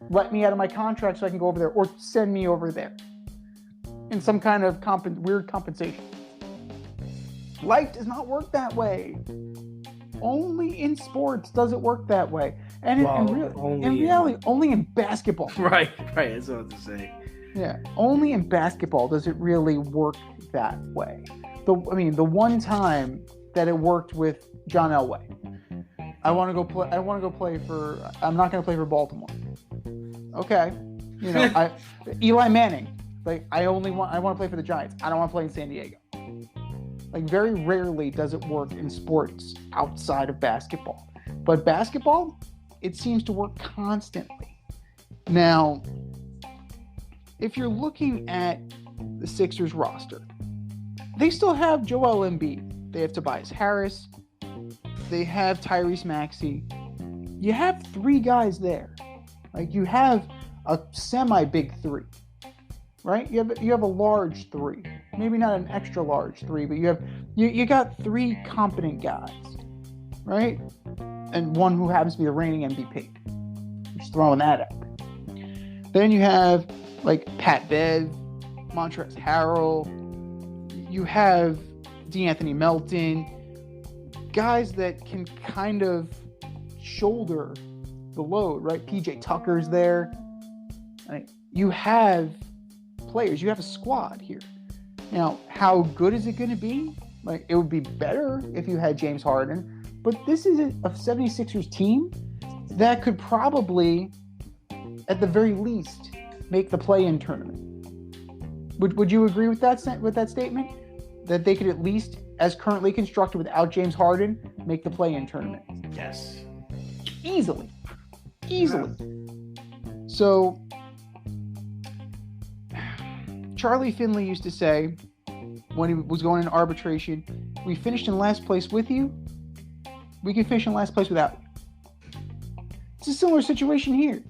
let me out of my contract so I can go over there, or send me over there in some kind of weird compensation. Life does not work that way. Only in sports does it work that way. And Well, in reality, only in basketball. Right. That's what I was to say. Yeah, only in basketball does it really work that way. The one time that it worked with John Elway, I'm not going to play for Baltimore. Okay, Eli Manning. Like I want to play for the Giants. I don't want to play in San Diego. Like very rarely does it work in sports outside of basketball, but basketball, it seems to work constantly. Now, if you're looking at the Sixers roster, they still have Joel Embiid. They have Tobias Harris. They have Tyrese Maxey. You have three guys there. Like you have a semi-big three, right? You have a large three. Maybe not an extra large three, but you got three competent guys, right? And one who happens to be the reigning MVP. Just throwing that out. Then you have like Pat Bev, Montrezl Harrell. You have DeAnthony Melton, guys that can kind of shoulder the load, right? PJ Tucker's there. Like, you have players. You have a squad here. Now, how good is it going to be? Like, it would be better if you had James Harden, but this is a 76ers team that could probably, at the very least, make the play-in tournament. Would you agree with that statement? That they could at least, as currently constructed without James Harden, make the play-in tournament? Yes. Easily. So, Charlie Finley used to say, when he was going in arbitration, we finished in last place with you, we can finish in last place without you. It's a similar situation here.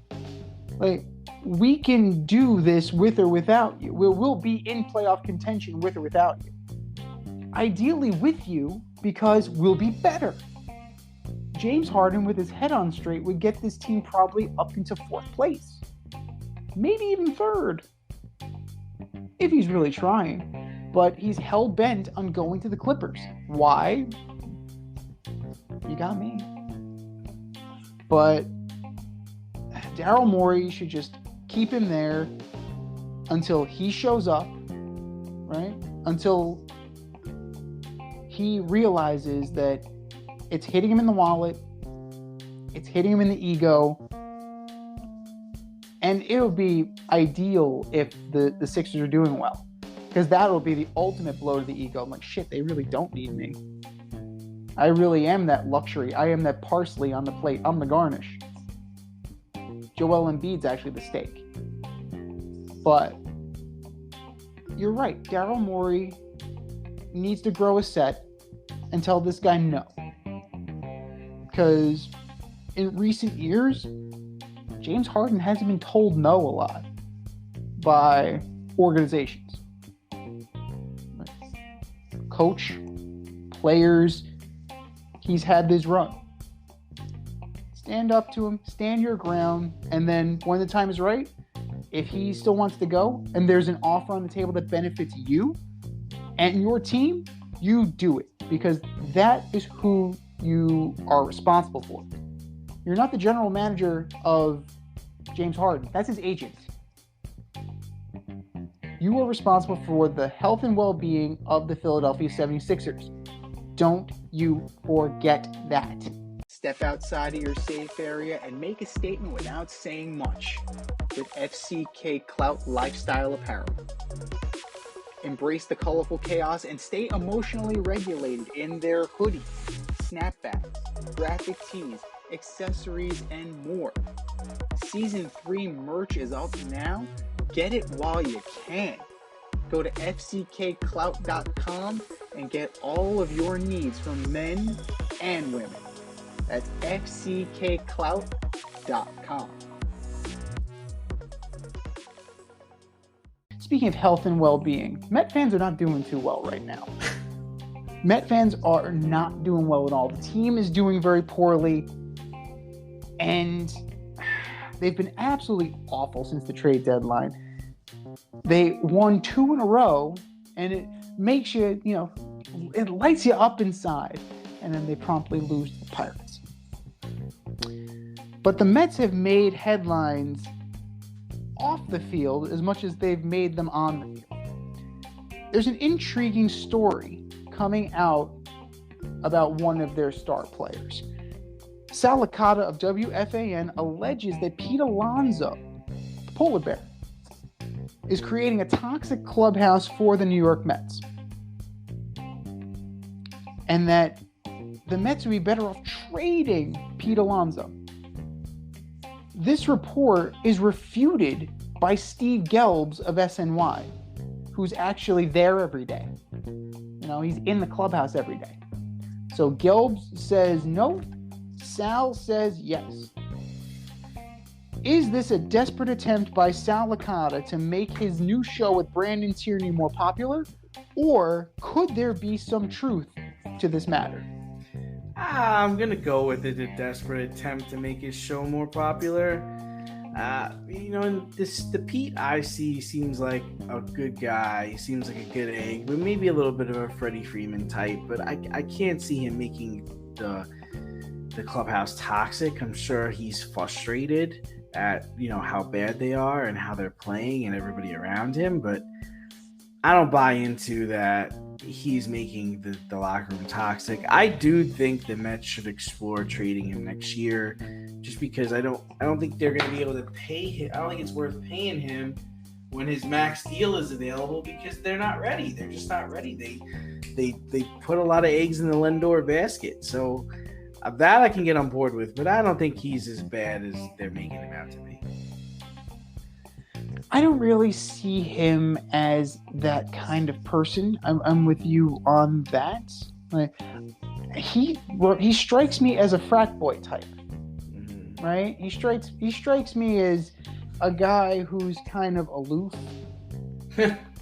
Like, we can do this with or without you. We'll be in playoff contention with or without you. Ideally with you, because we'll be better. James Harden, with his head on straight, would get this team probably up into fourth place. Maybe even third. If he's really trying. But he's hell-bent on going to the Clippers. Why? You got me. But Daryl Morey should just keep him there until he shows up, right? Until he realizes that it's hitting him in the wallet, it's hitting him in the ego, and it would be ideal if the Sixers are doing well, because that'll be the ultimate blow to the ego. I'm like, shit, they really don't need me. I really am that luxury. I am that parsley on the plate. I'm the garnish. Joel Embiid's actually the steak. But you're right. Daryl Morey needs to grow a set and tell this guy no. Because in recent years, James Harden hasn't been told no a lot by organizations. Coach, players, he's had this run. Stand up to him, stand your ground, and then when the time is right, if he still wants to go and there's an offer on the table that benefits you and your team, you do it, because that is who you are responsible for. You're not the general manager of James Harden. That's his agent. You are responsible for the health and well-being of the Philadelphia 76ers. Don't you forget that. Step outside of your safe area and make a statement without saying much with FCK Clout Lifestyle Apparel. Embrace the colorful chaos and stay emotionally regulated in their hoodies, snapbacks, graphic tees, accessories, and more. Season 3 merch is up now. Get it while you can. Go to fckclout.com and get all of your needs from men and women. That's fckclout.com. Speaking of health and well-being, Met fans are not doing too well right now. Met fans are not doing well at all. The team is doing very poorly, and they've been absolutely awful since the trade deadline. They won 2 in a row, and it makes you, it lights you up inside, and then they promptly lose to the Pirates. But the Mets have made headlines off the field as much as they've made them on the field. There's an intriguing story coming out about one of their star players. Sal Licata of WFAN alleges that Pete Alonso, the polar bear, is creating a toxic clubhouse for the New York Mets. And that the Mets would be better off trading Pete Alonso. This report is refuted by Steve Gelbs of SNY, who's actually there every day. You know, he's in the clubhouse every day. So Gelbs says no, Sal says yes. Is this a desperate attempt by Sal Licata to make his new show with Brandon Tierney more popular? Or could there be some truth to this matter? I'm going to go with it, a desperate attempt to make his show more popular. The Pete I see seems like a good guy. He seems like a good egg, but maybe a little bit of a Freddie Freeman type. But I can't see him making the clubhouse toxic. I'm sure he's frustrated at, how bad they are and how they're playing and everybody around him. But I don't buy into that he's making the locker room toxic. I do think the Mets should explore trading him next year, just because I don't think they're going to be able to pay him. I don't think it's worth paying him when his max deal is available, because they're not ready. They're just not ready. They put a lot of eggs in the Lindor basket. So that I can get on board with, but I don't think he's as bad as they're making him out to be. I don't really see him as that kind of person. I'm with you on that. Like, he strikes me as a frat boy type, right? He strikes me as a guy who's kind of aloof,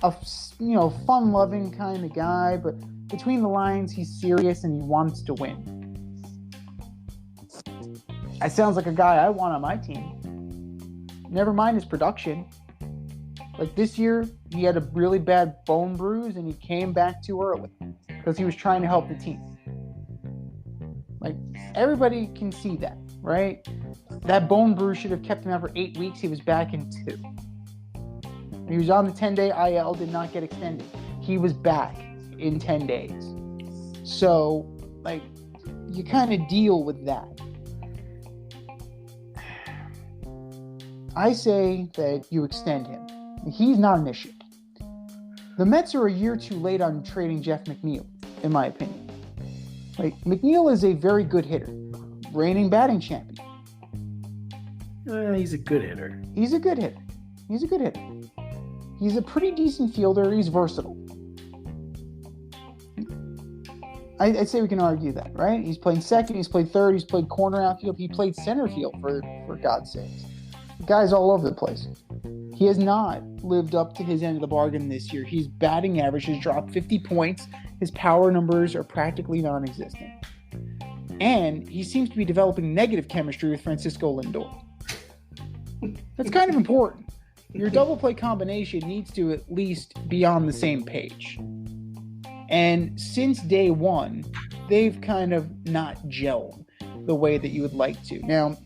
a fun-loving kind of guy, but between the lines, he's serious and he wants to win. That sounds like a guy I want on my team. Never mind his production. Like this year, he had a really bad bone bruise and he came back too early because he was trying to help the team. Like, everybody can see that, right? That bone bruise should have kept him out for 8 weeks. He was back in 2. He was on the 10-day IL, did not get extended. He was back in 10 days. So, like, you kind of deal with that. I say that you extend him. He's not an issue. The Mets are a year too late on trading Jeff McNeil, in my opinion. Like, McNeil is a very good hitter, reigning batting champion. He's a good hitter. He's a good hitter. He's a pretty decent fielder. He's versatile. I'd say we can argue that, right? He's playing second, he's played third, he's played corner outfield, he played center field, for God's sakes. The guy's all over the place. He has not lived up to his end of the bargain this year. His batting average has dropped 50 points. His power numbers are practically non-existent. And he seems to be developing negative chemistry with Francisco Lindor. That's kind of important. Your double play combination needs to at least be on the same page. And since day one, they've kind of not gelled the way that you would like to. Now,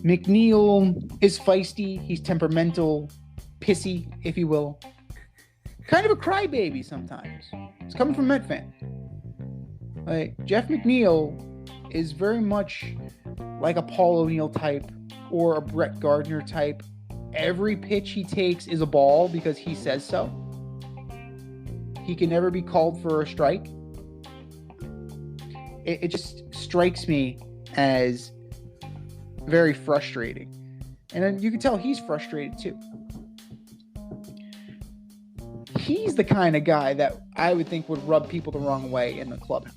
McNeil is feisty, he's temperamental, pissy, if you will. Kind of a crybaby sometimes. It's coming from a Met fan. Like, Jeff McNeil is very much like a Paul O'Neill type or a Brett Gardner type. Every pitch he takes is a ball because he says so. He can never be called for a strike. It just strikes me as very frustrating. And then you can tell he's frustrated too. He's the kind of guy that I would think would rub people the wrong way in the clubhouse.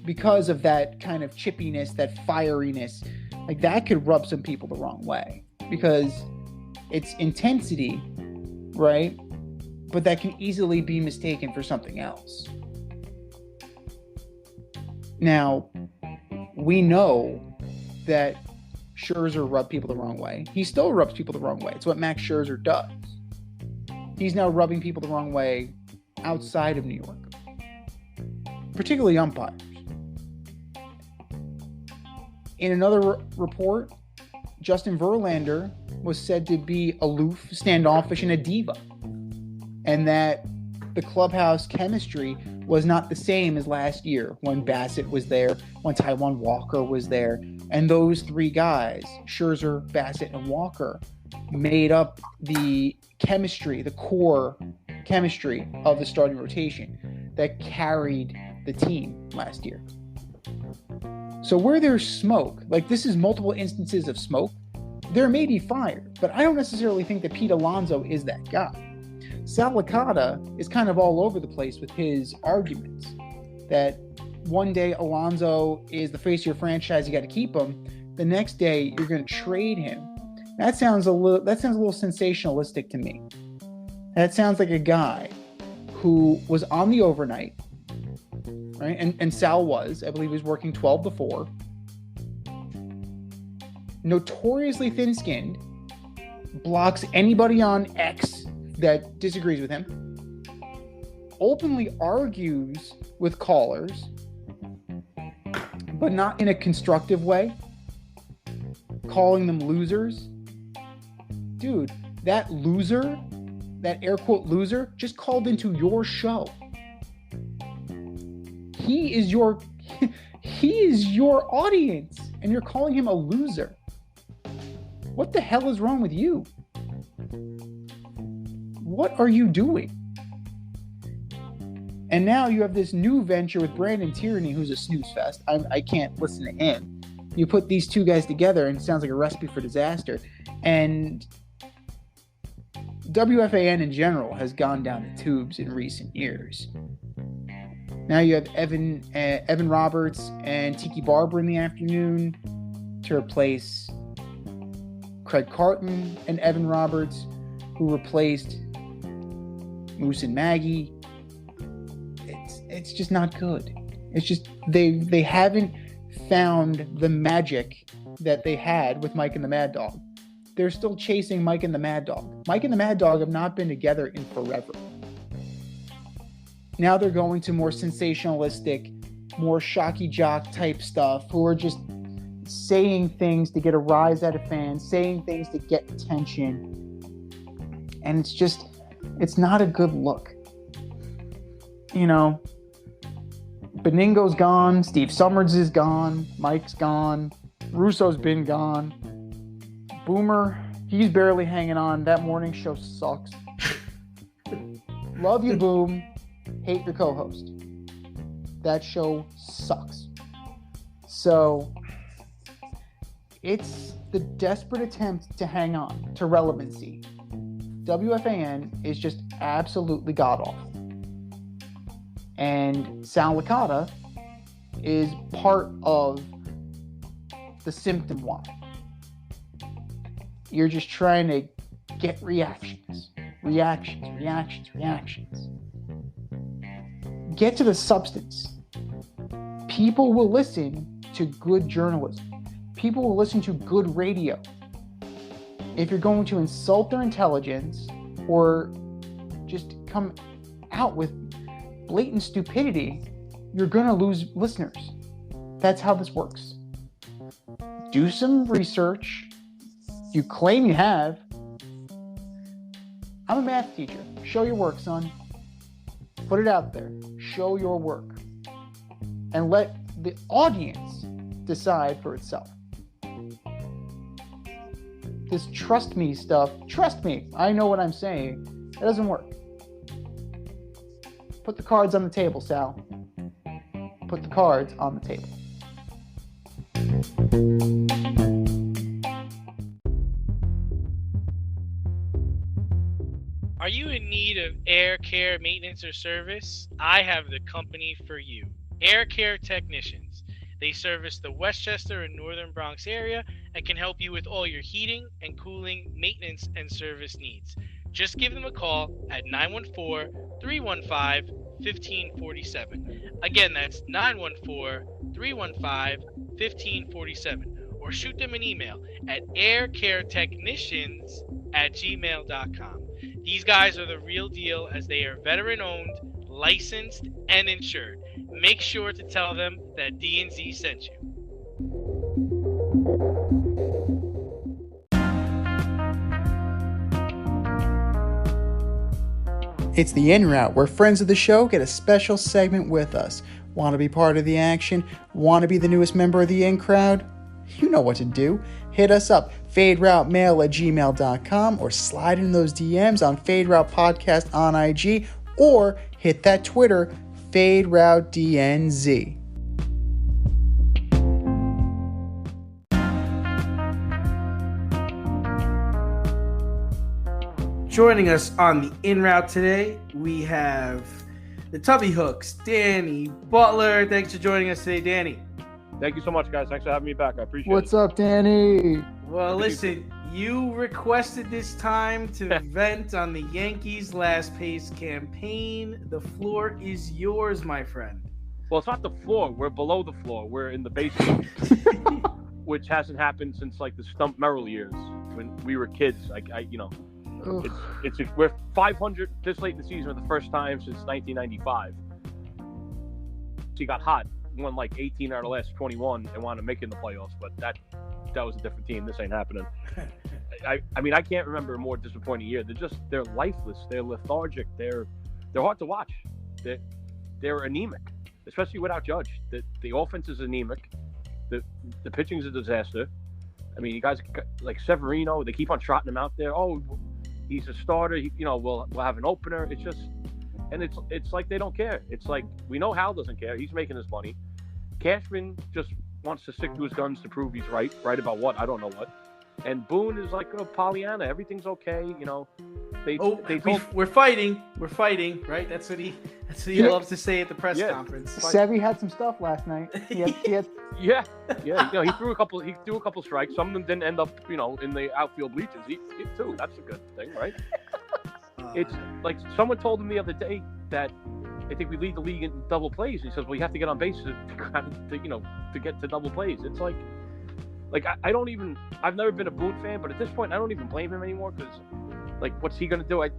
Because of that kind of chippiness, that fieriness. Like, that could rub some people the wrong way. Because it's intensity, right? But that can easily be mistaken for something else. Now, we know that Scherzer rubbed people the wrong way. He still rubs people the wrong way. It's what Max Scherzer does. He's now rubbing people the wrong way outside of New York, particularly umpires. In another report, Justin Verlander was said to be aloof, standoffish, and a diva, and that the clubhouse chemistry was not the same as last year when Bassett was there, when Taijuan Walker was there, and those three guys, Scherzer, Bassett, and Walker, made up the chemistry, the core chemistry of the starting rotation that carried the team last year. So where there's smoke, like this is multiple instances of smoke, there may be fire, but I don't necessarily think that Pete Alonso is that guy. Sal Licata is kind of all over the place with his arguments that one day Alonso is the face of your franchise, you got to keep him. The next day you're going to trade him. That sounds a little sensationalistic to me. That sounds like a guy who was on the overnight, right? And Sal was, I believe he was working 12 to 4. Notoriously thin-skinned, blocks anybody on X that disagrees with him, openly argues with callers, but not in a constructive way, calling them losers. Dude, that loser, that air quote loser, just called into your show. He is your audience, and you're calling him a loser. What the hell is wrong with you? What are you doing? And now you have this new venture with Brandon Tierney, who's a snooze fest. I can't listen to him. You put these two guys together, and it sounds like a recipe for disaster. And WFAN in general has gone down the tubes in recent years. Now you have Evan Roberts and Tiki Barber in the afternoon to replace Craig Carton and Evan Roberts, who replaced Moose and Maggie. It's just not good. It's just they haven't found the magic that they had with Mike and the Mad Dog. They're still chasing Mike and the Mad Dog. Mike and the Mad Dog have not been together in forever. Now they're going to more sensationalistic, more shocky jock type stuff, who are just saying things to get a rise out of fans, saying things to get attention. And it's not a good look. You know, Beningo's gone, Steve Summers is gone, Mike's gone, Russo's been gone. Boomer, he's barely hanging on. That morning show sucks. Love you, Boom. Hate your co-host. That show sucks. So it's the desperate attempt to hang on to relevancy. WFAN is just absolutely god-awful. And Sal Licata is part of the symptom why. You're just trying to get reactions. Get to the substance. People will listen to good journalism. People will listen to good radio. If you're going to insult their intelligence or just come out with blatant stupidity, you're going to lose listeners. That's how this works. Do some research. You claim you have. I'm a math teacher. Show your work, son. Put it out there. Show your work. And let the audience decide for itself. This trust me stuff, trust me, I know what I'm saying. It doesn't work. Put the cards on the table, Sal. Put the cards on the table. Are you in need of air care maintenance or service? I have the company for you. Air Care Technicians. They service the Westchester and Northern Bronx area and can help you with all your heating and cooling, maintenance, and service needs. Just give them a call at 914-315-1547. Again, that's 914-315-1547. Or shoot them an email at aircaretechnicians@gmail.com. These guys are the real deal, as they are veteran-owned, licensed, and insured. Make sure to tell them that D&Z sent you. It's the In Route, where friends of the show get a special segment with us. Want to be part of the action? Want to be the newest member of the In Crowd? You know what to do. Hit us up, faderoutemail@gmail.com, or slide in those DMs on Fade Route Podcast on IG, or hit that Twitter, FadeRouteDNZ. Joining us on the In Route today, we have the Tubby Hooks, Danny Butler. Thanks for joining us today, Danny. Thank you so much, guys. Thanks for having me back. I appreciate What's it. up, Danny? Well, listen, you requested this time to vent on the Yankees' last pace campaign. The floor is yours, my friend. Well, it's not the floor. We're below the floor. We're in the basement, which hasn't happened since like the Stump Merrill years when we were kids. We're 500 this late in the season for the first time since 1995. She got hot, won like 18 out of the last 21, and wanted to make it in the playoffs. But that was a different team. This ain't happening. I mean, I can't remember a more disappointing year. They're lifeless. They're lethargic. They're hard to watch. They're anemic, especially without Judge. The offense is anemic. The pitching is a disaster. I mean, you guys like Severino. They keep on trotting him out there. Oh, he's a starter. We'll have an opener. It's just, and it's like they don't care. It's like we know Hal doesn't care. He's making his money. Cashman just wants to stick to his guns to prove he's right. Right about what? I don't know what. And Boone is like a Pollyanna. Everything's okay. We're fighting, right? That's what he loves to say at the press conference. Sevy had some stuff last night. He had... Yeah. He threw a couple strikes. Some of them didn't end up, in the outfield bleachers. He too. That's a good thing, right? It's like someone told him the other day that I think we lead the league in double plays. And he says, "Well, you have to get on base to get to double plays." It's like I don't even. I've never been a Boone fan, but at this point, I don't even blame him anymore because, like, what's he gonna do? I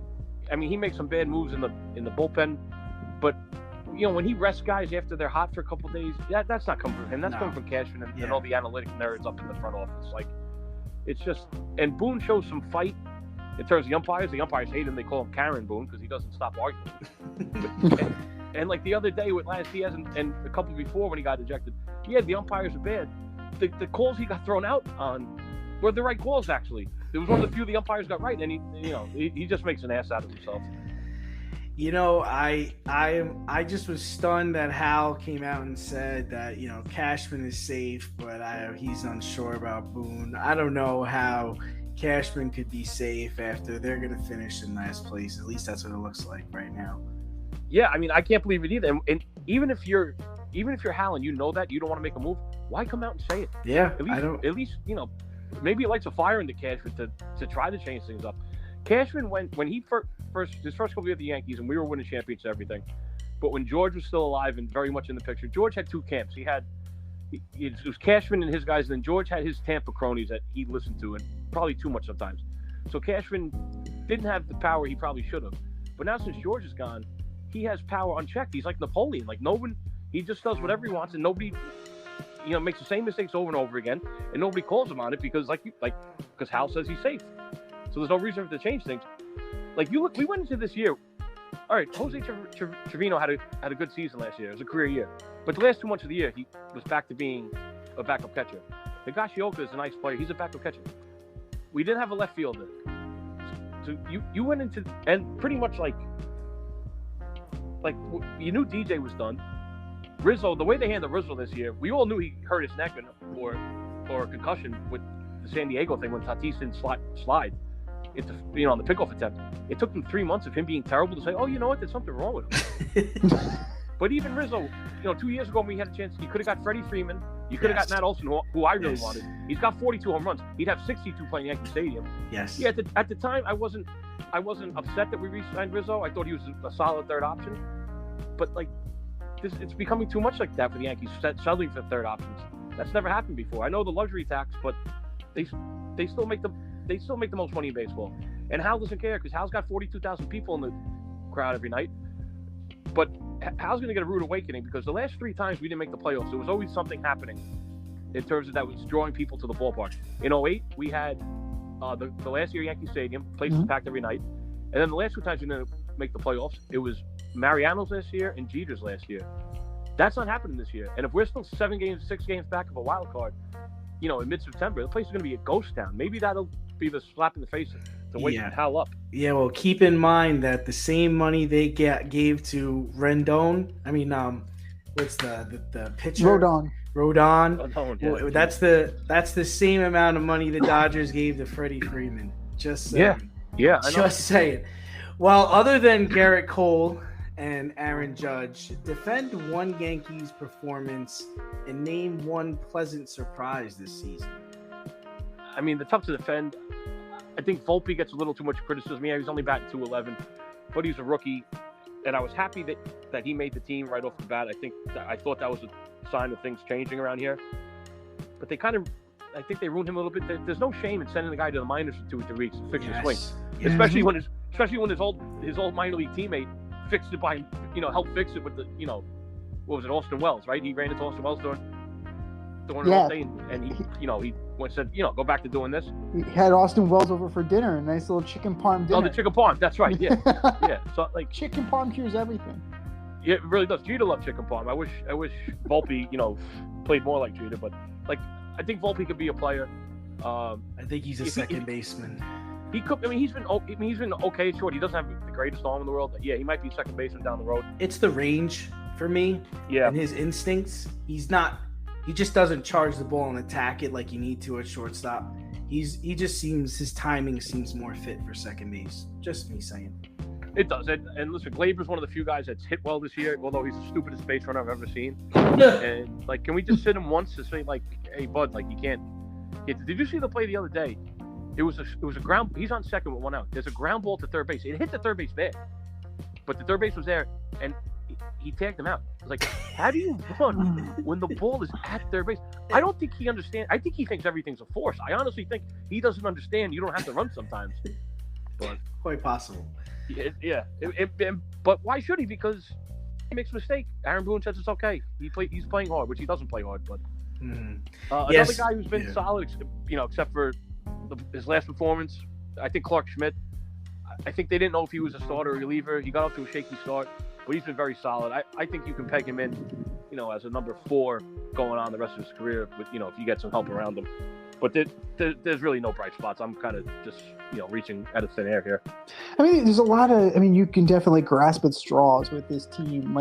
mean, he makes some bad moves in the bullpen, but when he rests guys after they're hot for a couple of days, that's not coming from him. That's coming from Cashman and all the analytic nerds up in the front office. Like, it's just, and Boone shows some fight in terms of the umpires. The umpires hate him. They call him Karen Boone because he doesn't stop arguing. and like the other day with last, he hasn't, and a couple before when he got ejected, the umpires are bad. The calls he got thrown out on were the right calls, actually. It was one of the few the umpires got right, and he just makes an ass out of himself. I just was stunned that Hal came out and said that Cashman is safe, but he's unsure about Boone. I don't know how Cashman could be safe after they're going to finish in last place. At least that's what it looks like right now. Yeah, I mean, I can't believe it either. And even if you're Hal and you know that you don't want to make a move, why come out and say it? Yeah, At least maybe it lights a fire into Cashman to try to change things up. Cashman, when he his first couple years at the Yankees, and we were winning championships and everything, but when George was still alive and very much in the picture, George had two camps. It was Cashman and his guys, and then George had his Tampa cronies that he listened to, and probably too much sometimes. So Cashman didn't have the power he probably should have. But now since George is gone, he has power unchecked. He's like Napoleon. Like no one, he just does whatever he wants, and nobody, makes the same mistakes over and over again, and nobody calls him on it because because Hal says he's safe. So there's no reason for him to change things. Like we went into this year. All right, Jose Trevino had a good season last year. It was a career year. But the last 2 months of the year, he was back to being a backup catcher. Higashioka is a nice player. He's a backup catcher. We didn't have a left fielder. So you went into, and pretty much like you knew DJ was done. Rizzo, the way they handled Rizzo this year, we all knew he hurt his neck or a concussion with the San Diego thing when Tatis didn't slide into on the pickoff attempt. It took them 3 months of him being terrible to say, oh, you know what, there's something wrong with him. But even Rizzo, 2 years ago when we had a chance, you could have got Freddie Freeman. You could have got Matt Olson, who I really wanted. He's got 42 home runs. He'd have 62 playing Yankee Stadium. Yes. Yeah. At the time, I wasn't upset that we re-signed Rizzo. I thought he was a solid third option. But it's becoming too much like that for the Yankees, settling for third options. That's never happened before. I know the luxury tax, but they still make the most money in baseball. And Hal doesn't care because Hal's got 42,000 people in the crowd every night. But Hal's going to get a rude awakening because the last 3 times we didn't make the playoffs, there was always something happening in terms of that was drawing people to the ballpark. In 2008, we had the last year Yankee Stadium, place was packed every night. And then the last 2 times we make the playoffs. It was Mariano's last year and Jeter's last year. That's not happening this year. And if we're still 6 games back of a wild card, in mid-September, the place is going to be a ghost town. Maybe that'll be the slap in the face to wake the hell up. Yeah, well, keep in mind that the same money they gave to Rendon. I mean, what's the pitcher? Rodon. Well, that's the same amount of money the Dodgers gave to Freddie Freeman. Just saying. Yeah. I know. Just saying. Well, other than Garrett Cole and Aaron Judge, defend one Yankees performance and name one pleasant surprise this season. I mean, they're tough to defend. I think Volpe gets a little too much criticism. Yeah, he's only batting .211, but he's a rookie, and I was happy that he made the team right off the bat. I thought that was a sign of things changing around here, but I think they ruined him a little bit. There's no shame in sending the guy to the minors for 2 or 3 weeks to fix his swing, especially when his old minor league teammate fixed it by helped fix it with the what was it, Austin Wells, right? He ran into Austin Wells during the whole thing, and he said go back to doing this. He had Austin Wells over for dinner, a nice little chicken parm dinner. Oh, the chicken parm, that's right. Yeah, yeah. So chicken parm cures everything. Yeah, it really does. Jeter loved chicken parm. I wish Volpe played more like Jeter, but I think Volpe could be a player. I think he's a second baseman. He could. I mean, he's been okay. Short. He doesn't have the greatest arm in the world. But yeah, he might be a second baseman down the road. It's the range for me. Yeah. And his instincts. He's not. He just doesn't charge the ball and attack it like you need to at shortstop. His timing seems more fit for second base. Just me saying. It does. And listen, Glaber's one of the few guys that's hit well this year, although he's the stupidest base runner I've ever seen. And can we just sit him once to say hey bud, you can't. Did you see the play the other day? It was a ground. He's on second with 1 out. There's a ground ball to third base. It hit the third base bad, but the third base was there, and he tagged him out. I was like, how do you run when the ball is at third base? I don't think he understands. I think he thinks everything's a force. I honestly think he doesn't understand. You don't have to run sometimes. But quite possible. Yeah. But why should he? Because he makes a mistake. Aaron Boone says it's okay. He's playing hard, which he doesn't play hard. But another guy who's been solid, except for his last performance, I think Clark Schmidt. I think they didn't know if he was a starter or reliever. He got off to a shaky start, but he's been very solid. I think you can peg him in, as a number 4 going on the rest of his career with, if you get some help around him. But there's really no bright spots. I'm kind of just, reaching out of thin air here. I mean, there's a lot of, you can definitely grasp at straws with this team.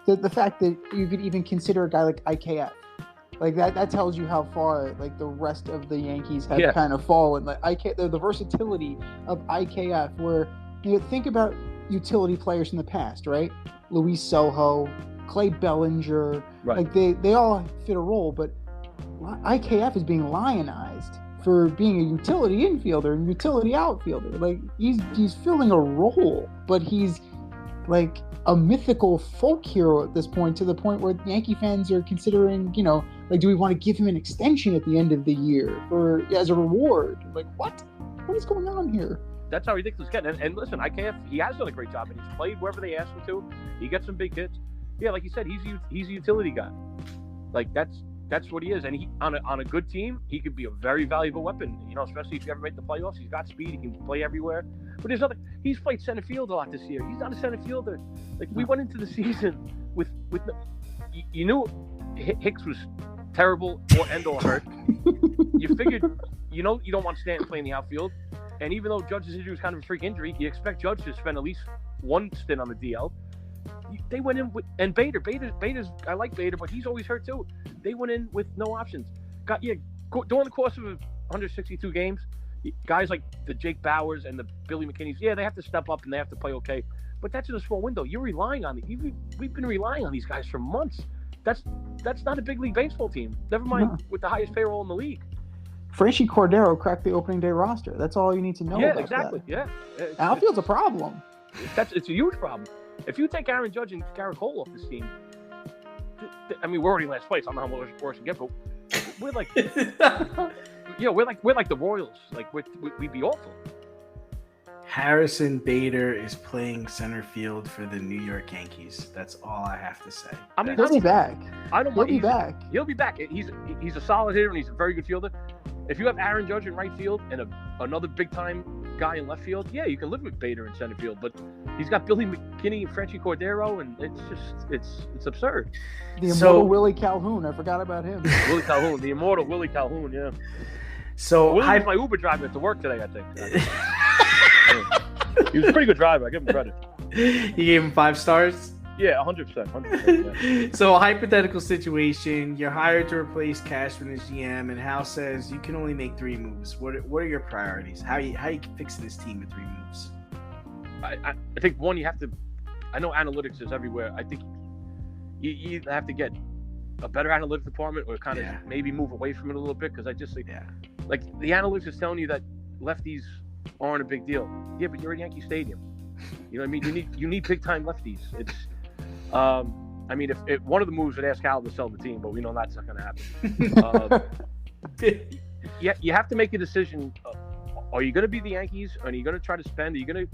The fact that you could even consider a guy like IKF. That tells you how far the rest of the Yankees have kind of fallen. The versatility of IKF, where think about utility players in the past, right? Luis Sojo, Clay Bellinger, right. They all fit a role, but IKF is being lionized for being a utility infielder and utility outfielder. He's filling a role, but he's a mythical folk hero at this point, to the point where Yankee fans are considering, do we want to give him an extension at the end of the year as a reward? What is going on here? That's how ridiculous it's getting. And listen, IKF, he has done a great job, and he's played wherever they asked him to. He gets some big hits. Yeah, like you said, he's a utility guy. That's what he is. And he on a good team, he could be a very valuable weapon. Especially if you ever make the playoffs. He's got speed. He can play everywhere. But he's played center field a lot this year. He's not a center fielder. We went into the season with you knew Hicks was terrible or hurt. You figured you don't want Stanton playing the outfield. And even though Judge's injury was kind of a freak injury, you expect Judge to spend at least one stint on the DL. They went in with, and Bader's I like Bader, but he's always hurt too. They went in with no options. During the course of 162 games, guys like the Jake Bowers and the Billy McKinneys, they have to step up and they have to play okay. But that's in a small window. You're relying on we've been relying on these guys for months. That's not a big league baseball team. Never mind with the highest payroll in the league. Franchy Cordero cracked the opening day roster. That's all you need to know. Yeah, about exactly. That. Yeah, outfield's a problem. It's a huge problem. If you take Aaron Judge and Garrett Cole off this team, we're already in last place. I don't know how much worse it get, but we're we're like the Royals. We'd be awful. Harrison Bader is playing center field for the New York Yankees. That's all I have to say. He'll be back. He'll be back. He's a solid hitter and he's a very good fielder. If you have Aaron Judge in right field and another big time guy in left field. Yeah, you can live with Bader in center field, but he's got Billy McKinney and Frenchie Cordero, and it's absurd. The immortal Willie Calhoun. I forgot about him. Willie Calhoun, the immortal Willie Calhoun. Yeah. So Willie was my Uber driver to work today, I think. He was a pretty good driver. I give him credit. You gave him 5 stars? Yeah, 100%. Yeah. So, a hypothetical situation: you're hired to replace Cashman as GM, and Hal says you can only make 3 moves. What are your priorities? How you fixing this team with 3 moves? I think one, you have to. I know analytics is everywhere. I think you have to get a better analytics department, or kind of maybe move away from it a little bit, because I just think, like the analytics is telling you that lefties aren't a big deal. Yeah, but you're at Yankee Stadium. You know what I mean? You need big time lefties. It's I mean, if one of the moves would ask Hal to sell the team, but we know that's not going to happen. You have to make a decision. Are you going to be the Yankees? Are you going to try to spend? Are you going to,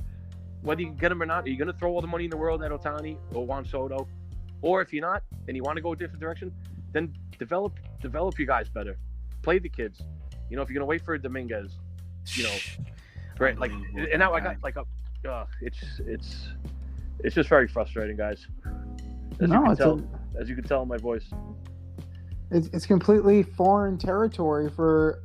whether you get him or not, are you going to throw all the money in the world at Ohtani or Juan Soto? Or if you're not, and you want to go a different direction, then develop your guys better. Play the kids. You know, if you're going to wait for Dominguez, you know, right? Like, and now I got like it's just very frustrating, guys. As you can tell in my voice. It's completely foreign territory for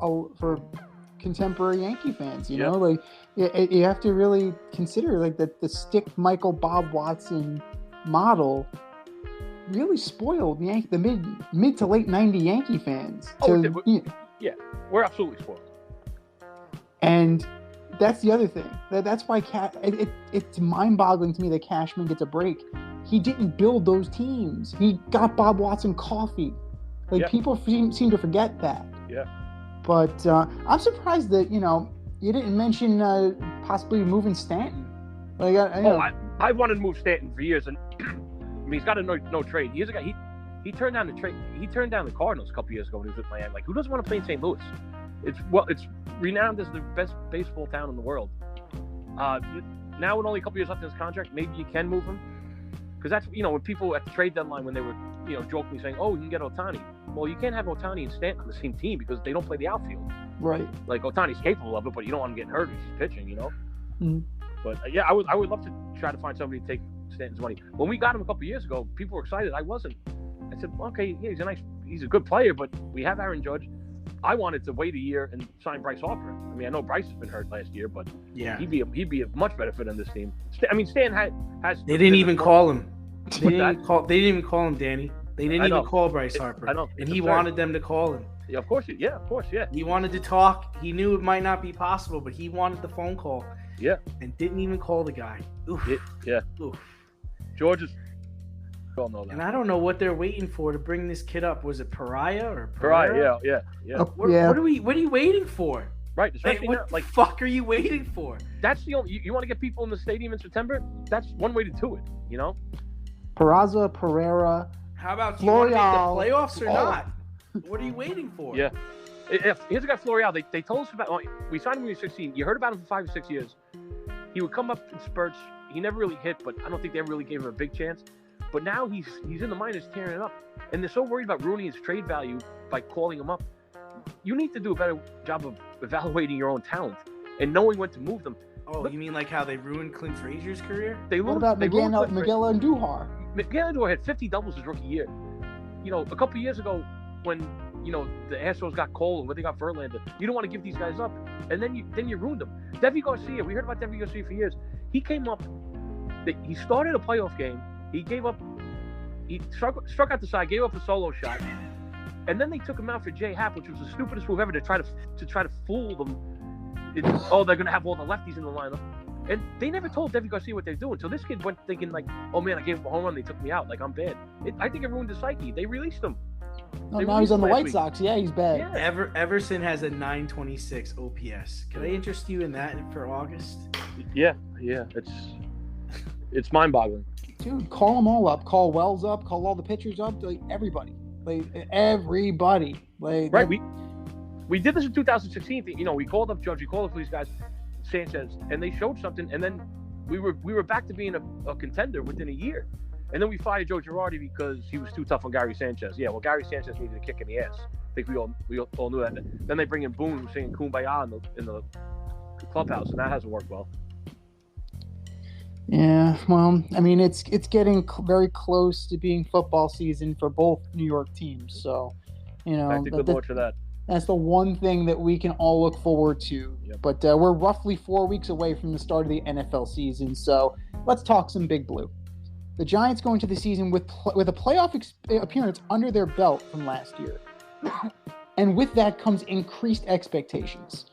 contemporary Yankee fans. You know, like you have to really consider like that the stick Michael Bob Watson model really spoiled the mid to late '90s Yankee fans. We're absolutely spoiled. And that's the other thing. That's why it's mind-boggling to me that Cashman gets a break. He didn't build those teams. He got Bob Watson coffee. Like people seem to forget that. Yeah. But I'm surprised that you didn't mention possibly moving Stanton. Like I wanted to move Stanton for years, and I mean he's got a no trade. Years ago, he turned down the trade. He turned down the Cardinals a couple years ago when he was with Miami. Like, who doesn't want to play in St. Louis? It's renowned as the best baseball town in the world. Now with only a couple years left in his contract, maybe you can move him, because that's when people at the trade deadline, when they were jokingly saying, "Oh, you can get Ohtani." Well, you can't have Ohtani and Stanton on the same team because they don't play the outfield. Right. Like Ohtani's capable of it, but you don't want him getting hurt if he's pitching. Mm-hmm. But I would love to try to find somebody to take Stanton's money. When we got him a couple years ago, people were excited. I wasn't. I said, okay, yeah, he's a good player, but we have Aaron Judge. I wanted to wait a year and sign Bryce Harper. I mean, I know Bryce has been hurt last year, but he'd be a much better fit on this team. I mean, Stan has. They didn't even call him. They didn't even call him, Danny. They didn't even call Bryce Harper. I know. And he wanted them to call him. Yeah, of course. Yeah. He wanted to talk. He knew it might not be possible, but he wanted the phone call. Yeah. And didn't even call the guy. Oof. Oof. George is. We all know that. And I don't know what they're waiting for to bring this kid up. Was it Pariah or Pariah? Yeah. What are you waiting for? Right. Especially what the fuck are you waiting for? That's the only. You want to get people in the stadium in September? That's one way to do it. Peraza, Pereira. How about you want to make the playoffs or not? What are you waiting for? Yeah. Here's a guy, Florial. They told us about. We signed him when he was 16. You heard about him for 5 or 6 years. He would come up in spurts. He never really hit, but I don't think they ever really gave him a big chance. But now he's in the minors tearing it up, and they're so worried about ruining his trade value by calling him up. You need to do a better job of evaluating your own talent and knowing when to move them. Oh, you mean like how they ruined Clint Frazier's career? What about Miguel Andujar? Miguel Andujar had 50 doubles his rookie year. A couple years ago when the Astros got Cole and when they got Verlander, you don't want to give these guys up, and then you ruined them. Devi Garcia, we heard about Devi Garcia for years. He came up, he started a playoff game. He gave up. He struck out the side, gave up a solo shot, and then they took him out for Jay Happ, which was the stupidest move ever to try to fool them. They're going to have all the lefties in the lineup, and they never told Devi Garcia what they're doing. So this kid went thinking like, "Oh man, I gave him a home run. They took me out. Like I'm bad." I think it ruined his psyche. They released him. Now he's on the White Sox. Yeah, he's bad. Yeah. Everson has a 926 OPS. Can I interest you in that for August? Yeah. It's mind-boggling. Dude, call them all up. Call Wells up. Call all the pitchers up. Like everybody. Everybody. Right. We did this in 2016. We called up Judge. We called up these guys, Sanchez, and they showed something. And then we were back to being a contender within a year. And then we fired Joe Girardi because he was too tough on Gary Sanchez. Yeah, well, Gary Sanchez needed a kick in the ass. I think we all knew that. Then they bring in Boone, who's singing Kumbaya in the clubhouse, and that hasn't worked well. Yeah, well, I mean, it's getting very close to being football season for both New York teams. So, Thank the good Lord for that. That's the one thing that we can all look forward to. Yep. But we're roughly 4 weeks away from the start of the NFL season. So let's talk some Big Blue. The Giants go into the season with a playoff appearance under their belt from last year. And with that comes increased expectations.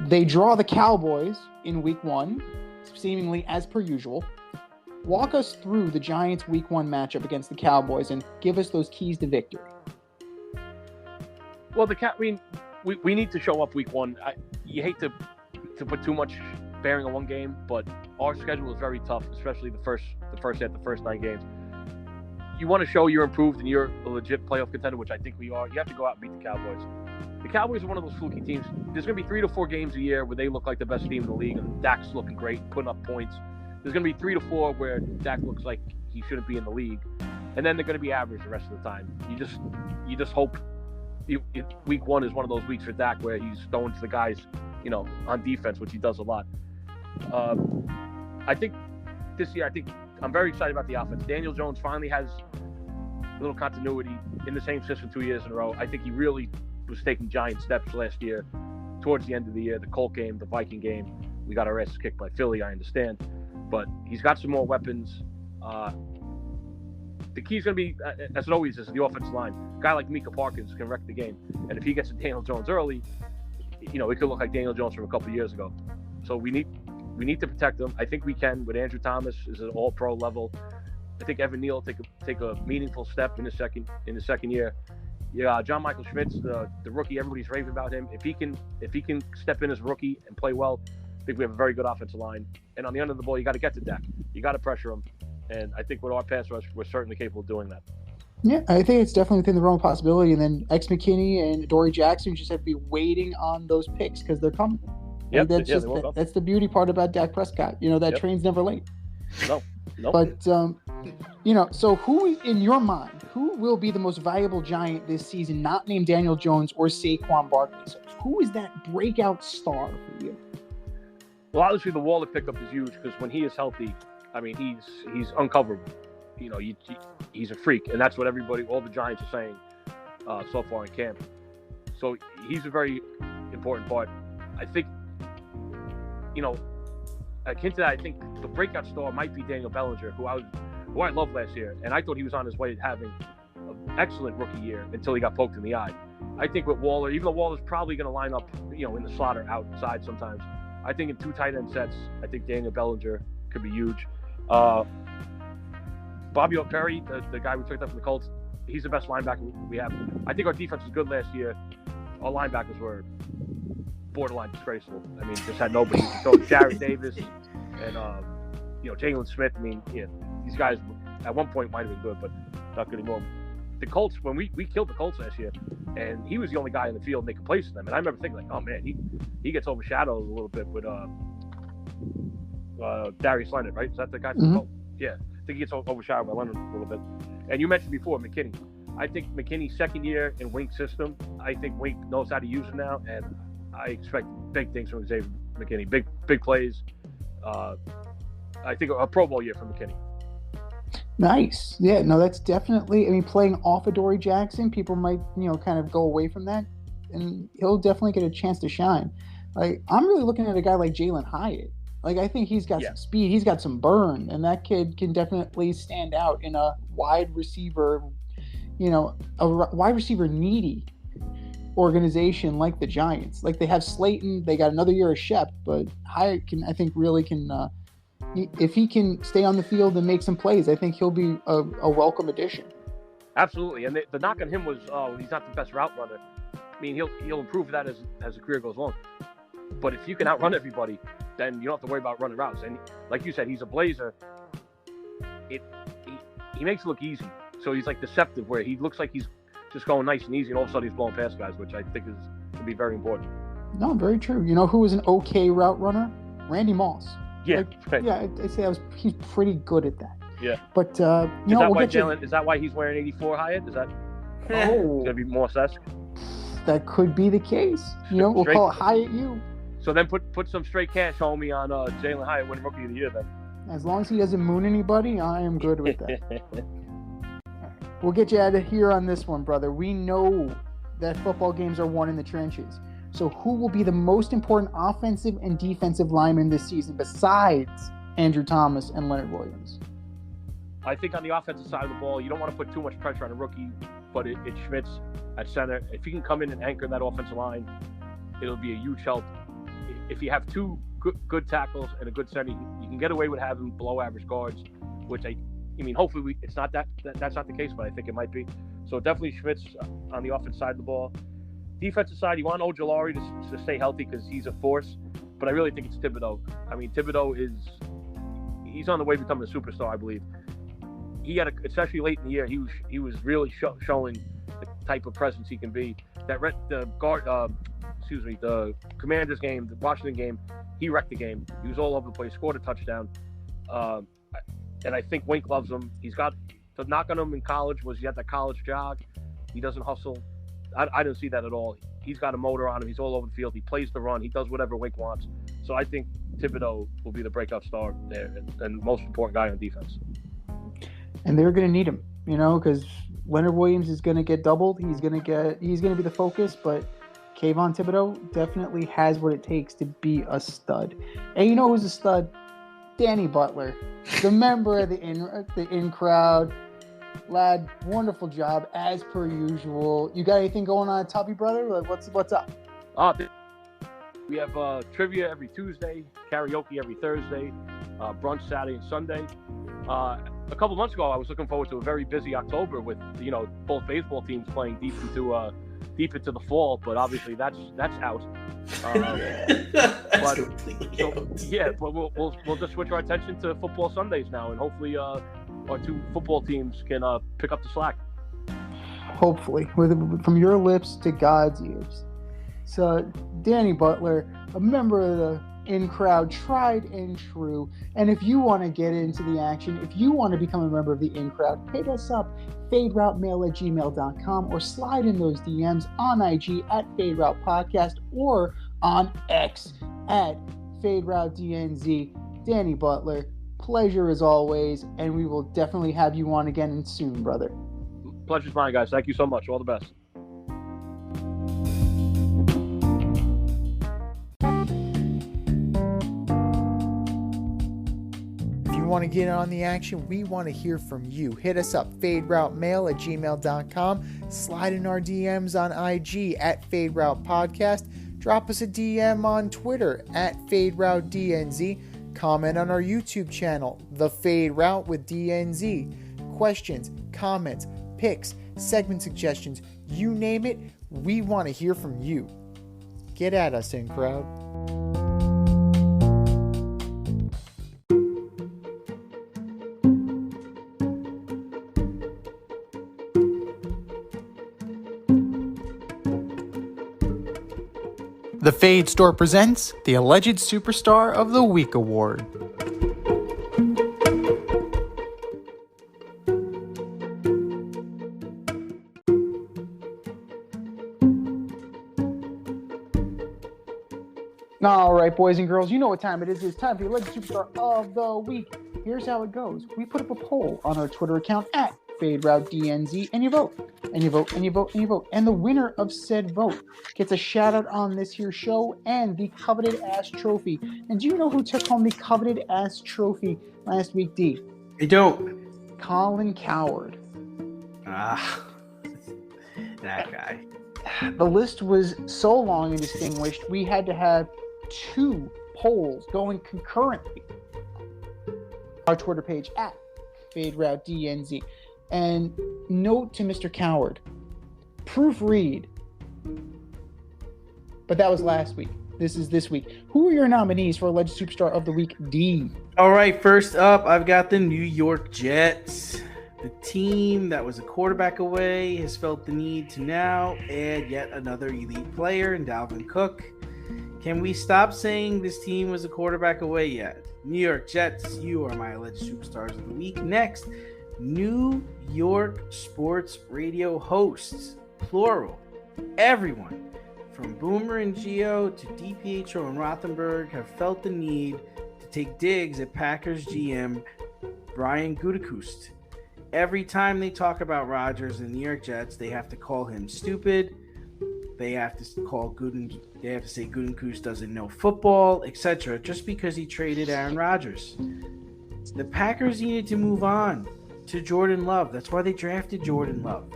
They draw the Cowboys in Week 1, seemingly as per usual. Walk us through the Giants' Week 1 matchup against the Cowboys and give us those keys to victory. Well, we need to show up Week 1. You hate to put too much bearing on one game, but our schedule is very tough, especially the first 9 games. You want to show you're improved and you're a legit playoff contender, which I think we are. You have to go out and beat the Cowboys. The Cowboys are one of those fluky teams. There's going to be 3 to 4 games a year where they look like the best team in the league, and Dak's looking great, putting up points. There's going to be 3 to 4 where Dak looks like he shouldn't be in the league, and then they're going to be average the rest of the time. You just hope Week 1 is one of those weeks for Dak where he's throwing to the guys, on defense, which he does a lot. I think this year, I'm very excited about the offense. Daniel Jones finally has a little continuity in the same system 2 years in a row. I think he really was taking giant steps last year towards the end of the year. The Colt game, the Viking game, we got our asses kicked by Philly, I understand. But he's got some more weapons. The key is going to be, as it always is, the offensive line. A guy like Micah Parsons can wreck the game. And if he gets to Daniel Jones early, it could look like Daniel Jones from a couple of years ago. So we need to protect him. I think we can with Andrew Thomas is an all-pro level. I think Evan Neal will take a meaningful step in the second year. Yeah, John Michael Schmitz, the rookie, everybody's raving about him. If he can step in as a rookie and play well, I think we have a very good offensive line. And on the end of the ball, you got to get to Dak. You got to pressure him. And I think with our pass rush, we're certainly capable of doing that. Yeah, I think it's definitely within the realm of possibility. And then X McKinney and Dory Jackson just have to be waiting on those picks because they're coming. Yep, That's the beauty part about Dak Prescott. That train's never late. No. But so who, in your mind, who will be the most valuable Giant this season? Not named Daniel Jones or Saquon Barkley. So who is that breakout star for you? Well, obviously the Waller pickup is huge because when he is healthy, I mean he's uncoverable. He's a freak, and that's what all the Giants are saying so far in camp. So he's a very important part. I think, akin to that, I think the breakout star might be Daniel Bellinger, who I loved last year, and I thought he was on his way to having an excellent rookie year until he got poked in the eye. I think with Waller, even though Waller's probably going to line up, in the slot or outside sometimes, I think in 2 tight end sets, I think Daniel Bellinger could be huge. Bobby O'Perry, the guy we picked up from the Colts, he's the best linebacker we have. I think our defense was good last year. Our linebackers were borderline disgraceful. I mean, just had nobody. So Jarrett Davis and Jalen Smith. I mean, these guys at one point might have been good, but not good anymore. The Colts, when we killed the Colts last year, and he was the only guy in the field making plays for them. And I remember thinking, like, oh man, he gets overshadowed a little bit with Darius Leonard, right? Is that the guy from the Colts? Yeah, I think he gets overshadowed by Leonard a little bit. And you mentioned before McKinney. I think McKinney's second year in Wink's system. I think Wink knows how to use him now, and I expect big things from Xavier McKinney. Big plays. I think a Pro Bowl year for McKinney. Nice. Yeah, no, that's definitely, playing off of Dory Jackson, people might, kind of go away from that, and he'll definitely get a chance to shine. Like, I'm really looking at a guy like Jalen Hyatt. Like, I think he's got some speed, he's got some burn, and that kid can definitely stand out in a wide receiver, a wide receiver needy organization like the Giants. Like, they have Slayton, they got another year of Shep, but Hyatt really can if he can stay on the field and make some plays, I think he'll be a welcome addition. Absolutely, and the knock on him was, he's not the best route runner. I mean, he'll improve that as the career goes along. But if you can outrun everybody, then you don't have to worry about running routes. And like you said, he's a blazer. He makes it look easy. So he's like deceptive, where he looks like he's just going nice and easy, and all of a sudden he's blowing past guys, which I think can be very important. No, very true. You know who was an okay route runner? Randy Moss. Yeah, right. Yeah, I'd say he's pretty good at that. Yeah. But is that why he's wearing 84 Hyatt? Is that gonna be Moss-esque? That could be the case. We'll call it Hyatt U. So then put some straight cash, homie, on Jalen Hyatt winning Rookie of the Year then. As long as he doesn't moon anybody, I am good with that. We'll get you out of here on this one, brother. We know that football games are won in the trenches. So who will be the most important offensive and defensive lineman this season besides Andrew Thomas and Leonard Williams? I think on the offensive side of the ball, you don't want to put too much pressure on a rookie, but it's Schmitz at center. If he can come in and anchor that offensive line, it'll be a huge help. If you have two good tackles and a good center, you can get away with having below average guards, which I mean, hopefully it's not that's not the case, but I think it might be. So definitely Schmitz on the offensive side of the ball. Defensive side, you want Ojulari to stay healthy because he's a force, but I really think it's Thibodeau. I mean, Thibodeau he's on the way to becoming a superstar, I believe. He had especially late in the year, he was really showing the type of presence he can be. The Commanders game, the Washington game, he wrecked the game. He was all over the place, scored a touchdown. And I think Wink loves him. He's got the knock on him in college was he had that college jog. He doesn't hustle. I didn't see that at all. He's got a motor on him. He's all over the field. He plays the run. He does whatever Wink wants. So I think Thibodeau will be the breakout star there and most important guy on defense. And they're going to need him, because Leonard Williams is going to get doubled. He's going to be the focus, but Kayvon Thibodeau definitely has what it takes to be a stud. And you know who's a stud? Danny Butler, the member of the in crowd. Lad, wonderful job as per usual. You got anything going on at Tubby, brother? Like, what's up? We have trivia every Tuesday, karaoke every Thursday, brunch Saturday and Sunday. A couple months ago, I was looking forward to a very busy October with both baseball teams playing deep into the fall, but obviously that's out. But we'll just switch our attention to football Sundays now, and hopefully our two football teams can pick up the slack. Hopefully, from your lips to God's ears. So, Danny Butler, a member of the in-crowd, tried and true. And if you want to get into the action, if you want to become a member of the in-crowd, hit us up, faderoutemail@gmail.com, or slide in those DMs on IG at FadeRoutePodcast or on X at FadeRouteDNZ. Danny Butler, pleasure as always, and we will definitely have you on again soon, brother. Pleasure's mine, guys. Thank you so much. All the best. Want to get on the action, we want to hear from you. Hit us up, faderoutemail@gmail.com, slide in our DMs on IG at FadeRoutePodcast, drop us a DM on Twitter at FadeRouteDNZ, comment on our YouTube channel, The Fade Route with DNZ. Questions, comments, picks, segment suggestions, you name it, we want to hear from you. Get at us, in crowd. The Fade Store presents the Alleged Superstar of the Week Award. All right, boys and girls, you know what time it is. It's time for the Alleged Superstar of the Week. Here's how it goes. We put up a poll on our Twitter account at FadeRouteDNZ, and you vote. And you vote, and you vote, and you vote. And the winner of said vote gets a shout out on this here show and the coveted ass trophy. And do you know who took home the coveted ass trophy last week, D? I don't. Colin Coward. That guy. The list was so long and distinguished, we had to have 2 polls going concurrently. Our Twitter page at FadeRouteDNZ. And note to Mr. Coward, proofread. But that was last week. This is this week. Who are your nominees for Alleged Superstar of the Week, D? All right, first up, I've got the New York Jets. The team that was a quarterback away has felt the need to now add yet another elite player in Dalvin Cook. Can we stop saying this team was a quarterback away yet? New York Jets, you are my Alleged Superstars of the Week. Next, New York sports radio hosts, plural, everyone from Boomer and Gio to DiPietro and Rothenberg have felt the need to take digs at Packers GM Brian Gutekunst. Every time they talk about Rodgers and the New York Jets, they have to call him stupid. They have to say Gutekunst doesn't know football, etc. just because he traded Aaron Rodgers. The Packers needed to move on to Jordan Love. That's why they drafted Jordan Love.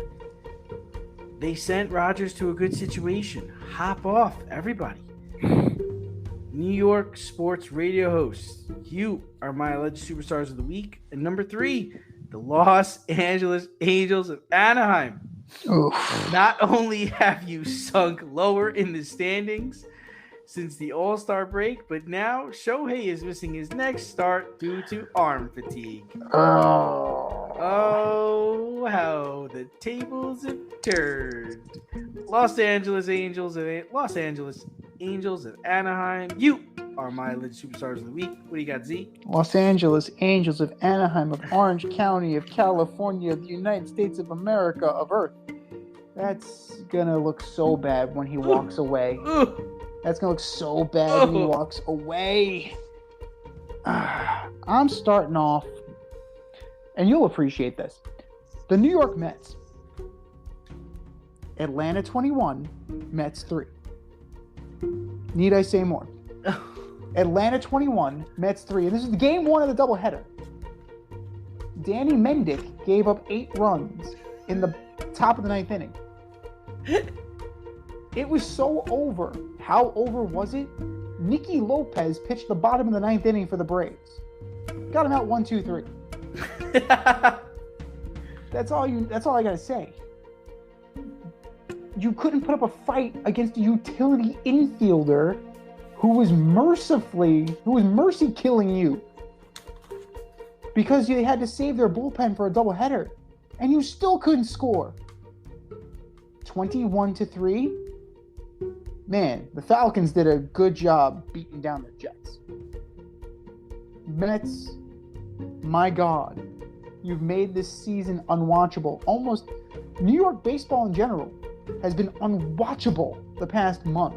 They sent Rodgers to a good situation. Hop off, everybody. New York sports radio hosts, you are my alleged superstars of the week. And number 3, the Los Angeles Angels of Anaheim. Oof. Not only have you sunk lower in the standings since the All-Star break, but now Shohei is missing his next start due to arm fatigue. Oh, how the tables have turned. Los Angeles Angels of Anaheim. You are my alleged superstars of the week. What do you got, Z? Los Angeles Angels of Anaheim of Orange County of California of the United States of America of Earth. That's gonna look so bad when he walks away. That's gonna look so bad when he walks away. I'm starting off, and you'll appreciate this. The New York Mets. Atlanta 21, Mets 3. Need I say more? Atlanta 21, Mets 3. And this is the game 1 of the doubleheader. Danny Mendick gave up 8 runs in the top of the 9th inning. It was so over. How over was it? Nicky Lopez pitched the bottom of the 9th inning for the Braves. Got him out 1-2-3. That's all I gotta say. You couldn't put up a fight against a utility infielder who was mercy killing you because they had to save their bullpen for a doubleheader, and you still couldn't score. 21-3. Man, the Falcons did a good job beating down the Jets. Mets, my God, you've made this season unwatchable. Almost New York baseball in general has been unwatchable the past month.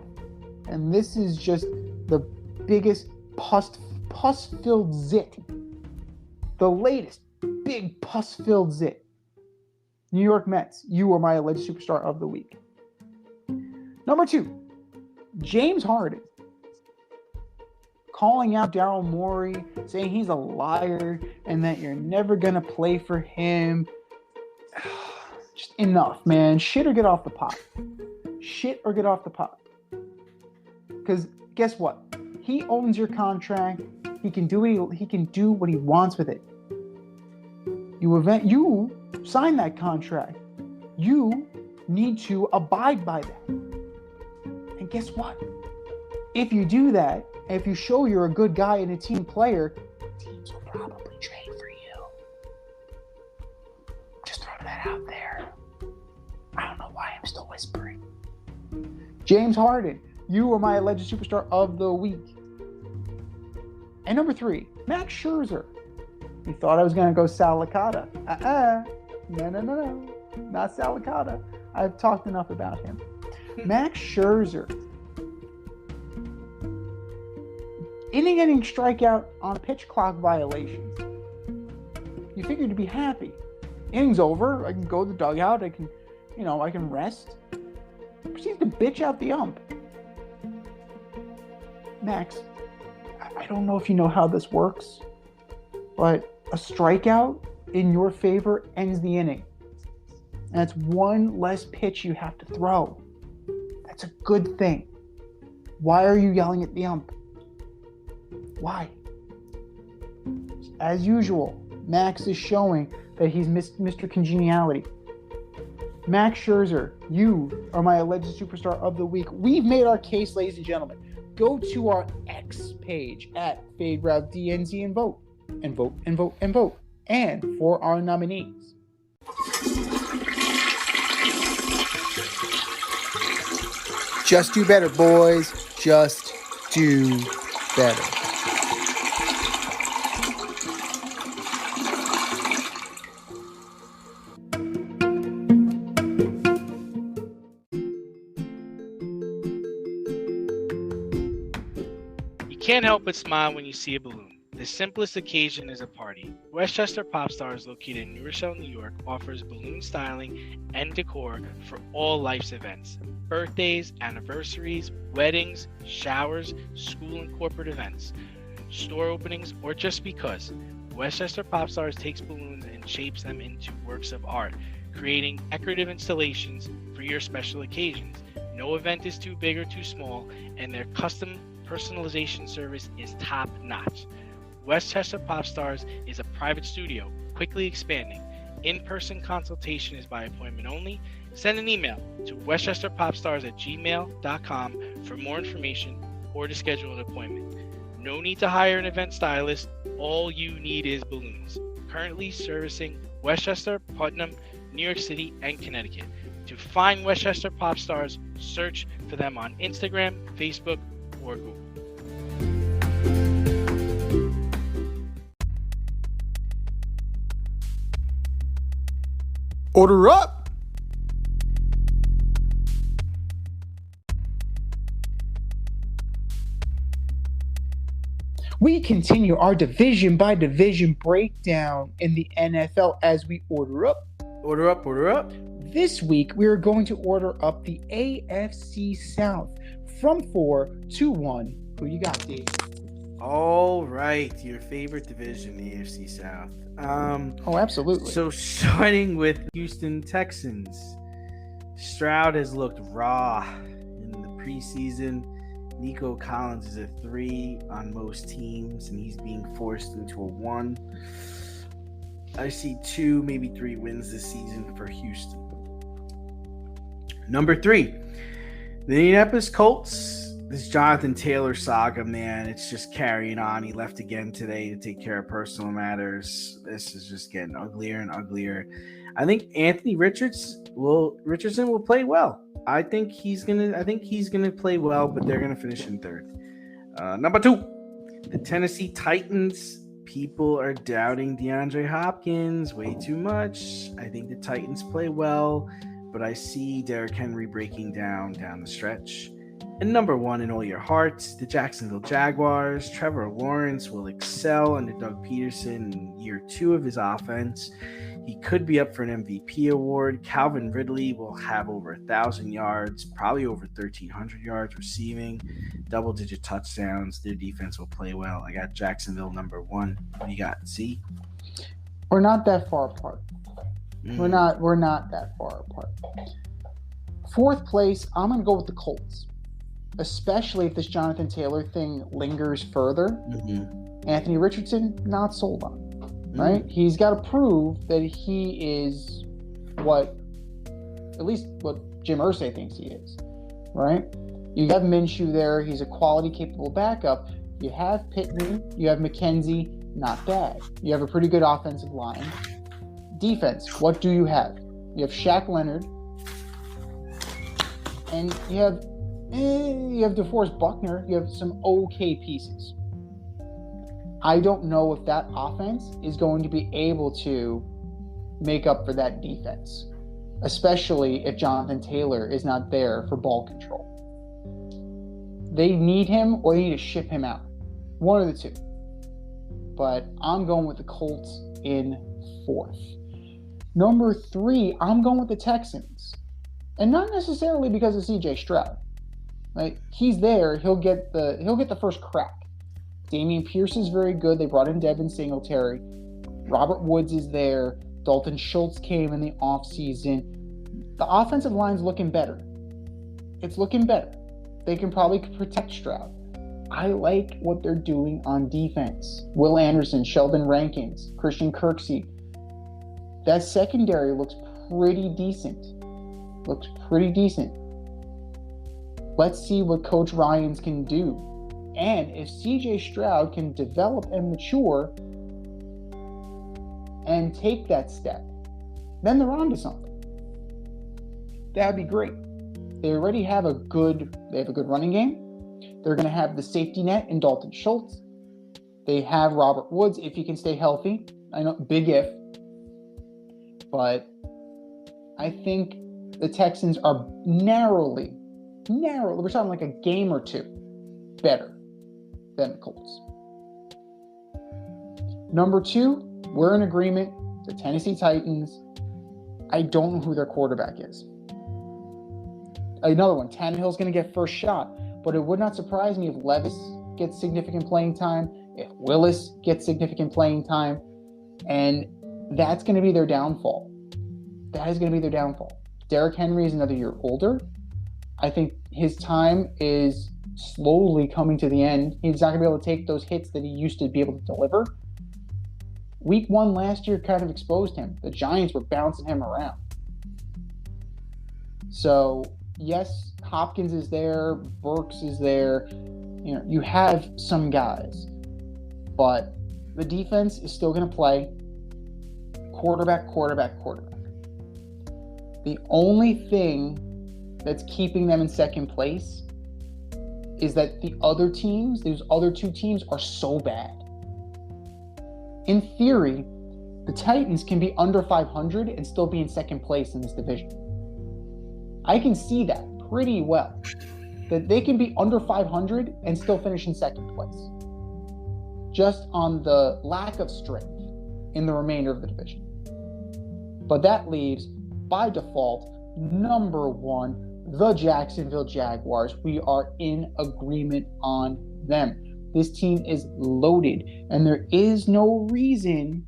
And this is just the biggest pus-filled zit. The latest big pus-filled zit. New York Mets, you are my alleged superstar of the week. Number 2, James Harden. Calling out Daryl Morey, saying he's a liar and that you're never going to play for him. Just enough, man. Shit or get off the pot. Shit or get off the pot. Because guess what? He owns your contract. He can do what he wants with it. You sign that contract. You need to abide by that. And guess what? If you do that, if you show you're a good guy and a team player, teams will probably trade for you. Just throw that out there. I don't know why I'm still whispering. James Harden, you are my alleged superstar of the week. And number 3, Max Scherzer. You thought I was going to go Sal Licata. No. Not Sal Licata. I've talked enough about him. Max Scherzer. Inning strikeout on pitch clock violations. You figured to be happy. Inning's over. I can go to the dugout. I can rest. Proceeds to bitch out the ump. Max, I don't know if you know how this works, but a strikeout in your favor ends the inning. And that's one less pitch you have to throw. That's a good thing. Why are you yelling at the ump? Why? As usual, Max is showing that he's Mr. Congeniality. Max Scherzer, you are my alleged superstar of the week. We've made our case, ladies and gentlemen. Go to our X page at FadeRouteDNZ and vote. And vote, and vote, and vote. And for our nominees. Just do better, boys. Just do better. can't help but smile when you see a balloon. The simplest occasion is a party. Westchester Pop Stars, located in New Rochelle, New York, offers balloon styling and decor for all life's events. Birthdays, anniversaries, weddings, showers, school and corporate events, store openings, or just because. Westchester Pop Stars takes balloons and shapes them into works of art, creating decorative installations for your special occasions. No event is too big or too small, and their custom personalization service is top-notch. Westchester Pop Stars is a private studio, quickly expanding. In-person consultation is by appointment only. Send an email to westchesterpopstars@gmail.com for more information or to schedule an appointment. No need to hire an event stylist. All you need is balloons. Currently servicing Westchester, Putnam, New York City, and Connecticut. To find Westchester Pop Stars, search for them on Instagram, Facebook, or Google. Order up! We continue our division by division breakdown in the NFL as we order up. Order up, order up. This week, we are going to order up the AFC South from 4 to 1. Who you got, Dave? All right, your favorite division, the AFC South. Absolutely. So starting with Houston Texans, Stroud has looked raw in the preseason. Nico Collins is a 3 on most teams, and he's being forced into a 1. I see 2, maybe 3 wins this season for Houston. Number 3, the Indianapolis Colts. This Jonathan Taylor saga, man, it's just carrying on. He left again today to take care of personal matters. This is just getting uglier and uglier. I think Anthony Richardson will play well. I think he's gonna play well, but they're gonna finish in 3rd. Number 2, the Tennessee Titans. People are doubting DeAndre Hopkins way too much. I think the Titans play well, but I see Derrick Henry breaking down the stretch. And number 1 in all your hearts, the Jacksonville Jaguars. Trevor Lawrence will excel under Doug Peterson in year 2 of his offense. He could be up for an MVP award. Calvin Ridley will have over 1,000 yards, probably over 1,300 yards receiving, double-digit touchdowns. Their defense will play well. I got Jacksonville number 1. What do you got? C? We're not that far apart. We're not that far apart. 4th place, I'm going to go with the Colts. Especially if this Jonathan Taylor thing lingers further. Mm-hmm. Anthony Richardson, not sold on. Right? Mm-hmm. He's got to prove that he is at least what Jim Irsay thinks he is. Right? You have Minshew there. He's a quality, capable backup. You have Pittman. You have McKenzie. Not bad. You have a pretty good offensive line. Defense, what do you have? You have Shaq Leonard. And you have DeForest Buckner. You have some okay pieces. I don't know if that offense is going to be able to make up for that defense, especially if Jonathan Taylor is not there for ball control. They need him or they need to ship him out. One of the two. But I'm going with the Colts in 4th. Number 3, I'm going with the Texans. And not necessarily because of CJ Stroud. Like, he's there, he'll get the first crack. Dameon Pierce is very good. They brought in Devin Singletary. Robert Woods is there. Dalton Schultz came in the offseason. The offensive line's looking better. It's looking better. They can probably protect Stroud. I like what they're doing on defense. Will Anderson, Sheldon Rankins, Christian Kirksey. That secondary looks pretty decent. Let's see what Coach Ryans can do. And if CJ Stroud can develop and mature and take that step, then they're on to something. That'd be great. They already have a good running game. They're going to have the safety net in Dalton Schultz. They have Robert Woods if he can stay healthy. I know, big if. But I think the Texans are narrowly, we're talking like a game or two better than the Colts. Number 2, we're in agreement. The Tennessee Titans. I don't know who their quarterback is. Another one, Tannehill's going to get first shot, but it would not surprise me if Levis gets significant playing time, if Willis gets significant playing time, and that's going to be their downfall. That is going to be their downfall. Derrick Henry is another year older. I think his time is slowly coming to the end. He's not going to be able to take those hits that he used to be able to deliver. Week 1 last year kind of exposed him. The Giants were bouncing him around. So, yes, Hopkins is there, Burks is there. You know, you have some guys, but the defense is still going to play quarterback. The only thing that's keeping them in second place is that the other teams, those other 2 teams, are so bad. In theory, the Titans can be under 500 and still be in second place in this division. I can see that pretty well. That they can be under 500 and still finish in second place. Just on the lack of strength in the remainder of the division. But that leaves, by default, number 1, the Jacksonville Jaguars. We are in agreement on them. This team is loaded, and there is no reason,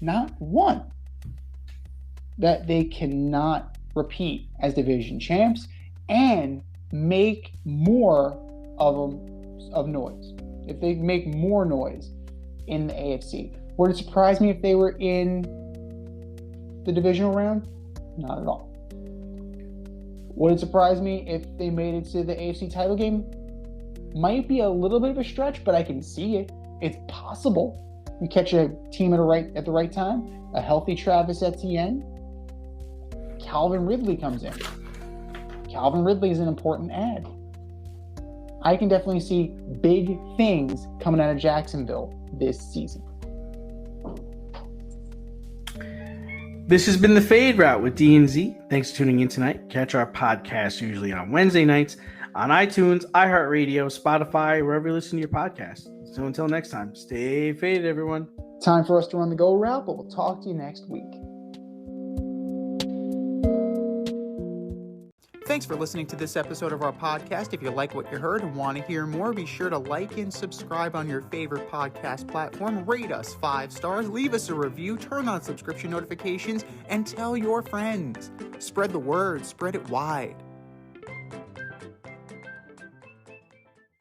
not one, that they cannot repeat as division champs and make more of noise. If they make more noise in the AFC. Would it surprise me if they were in the divisional round? Not at all. Would it surprise me if they made it to the AFC title game? Might be a little bit of a stretch, but I can see it. It's possible. You catch a team at the right time. A healthy Travis Etienne. Calvin Ridley comes in. Calvin Ridley is an important add. I can definitely see big things coming out of Jacksonville this season. This has been the Fade Route with D&Z. Thanks for tuning in tonight. Catch our podcast usually on Wednesday nights on iTunes, iHeartRadio, Spotify, wherever you listen to your podcast. So until next time, stay faded, everyone. Time for us to run the go route, but we'll talk to you next week. Thanks for listening to this episode of our podcast. If you like what you heard and want to hear more, be sure to like and subscribe on your favorite podcast platform. Rate us 5 stars, leave us a review, turn on subscription notifications, and tell your friends. Spread the word, spread it wide.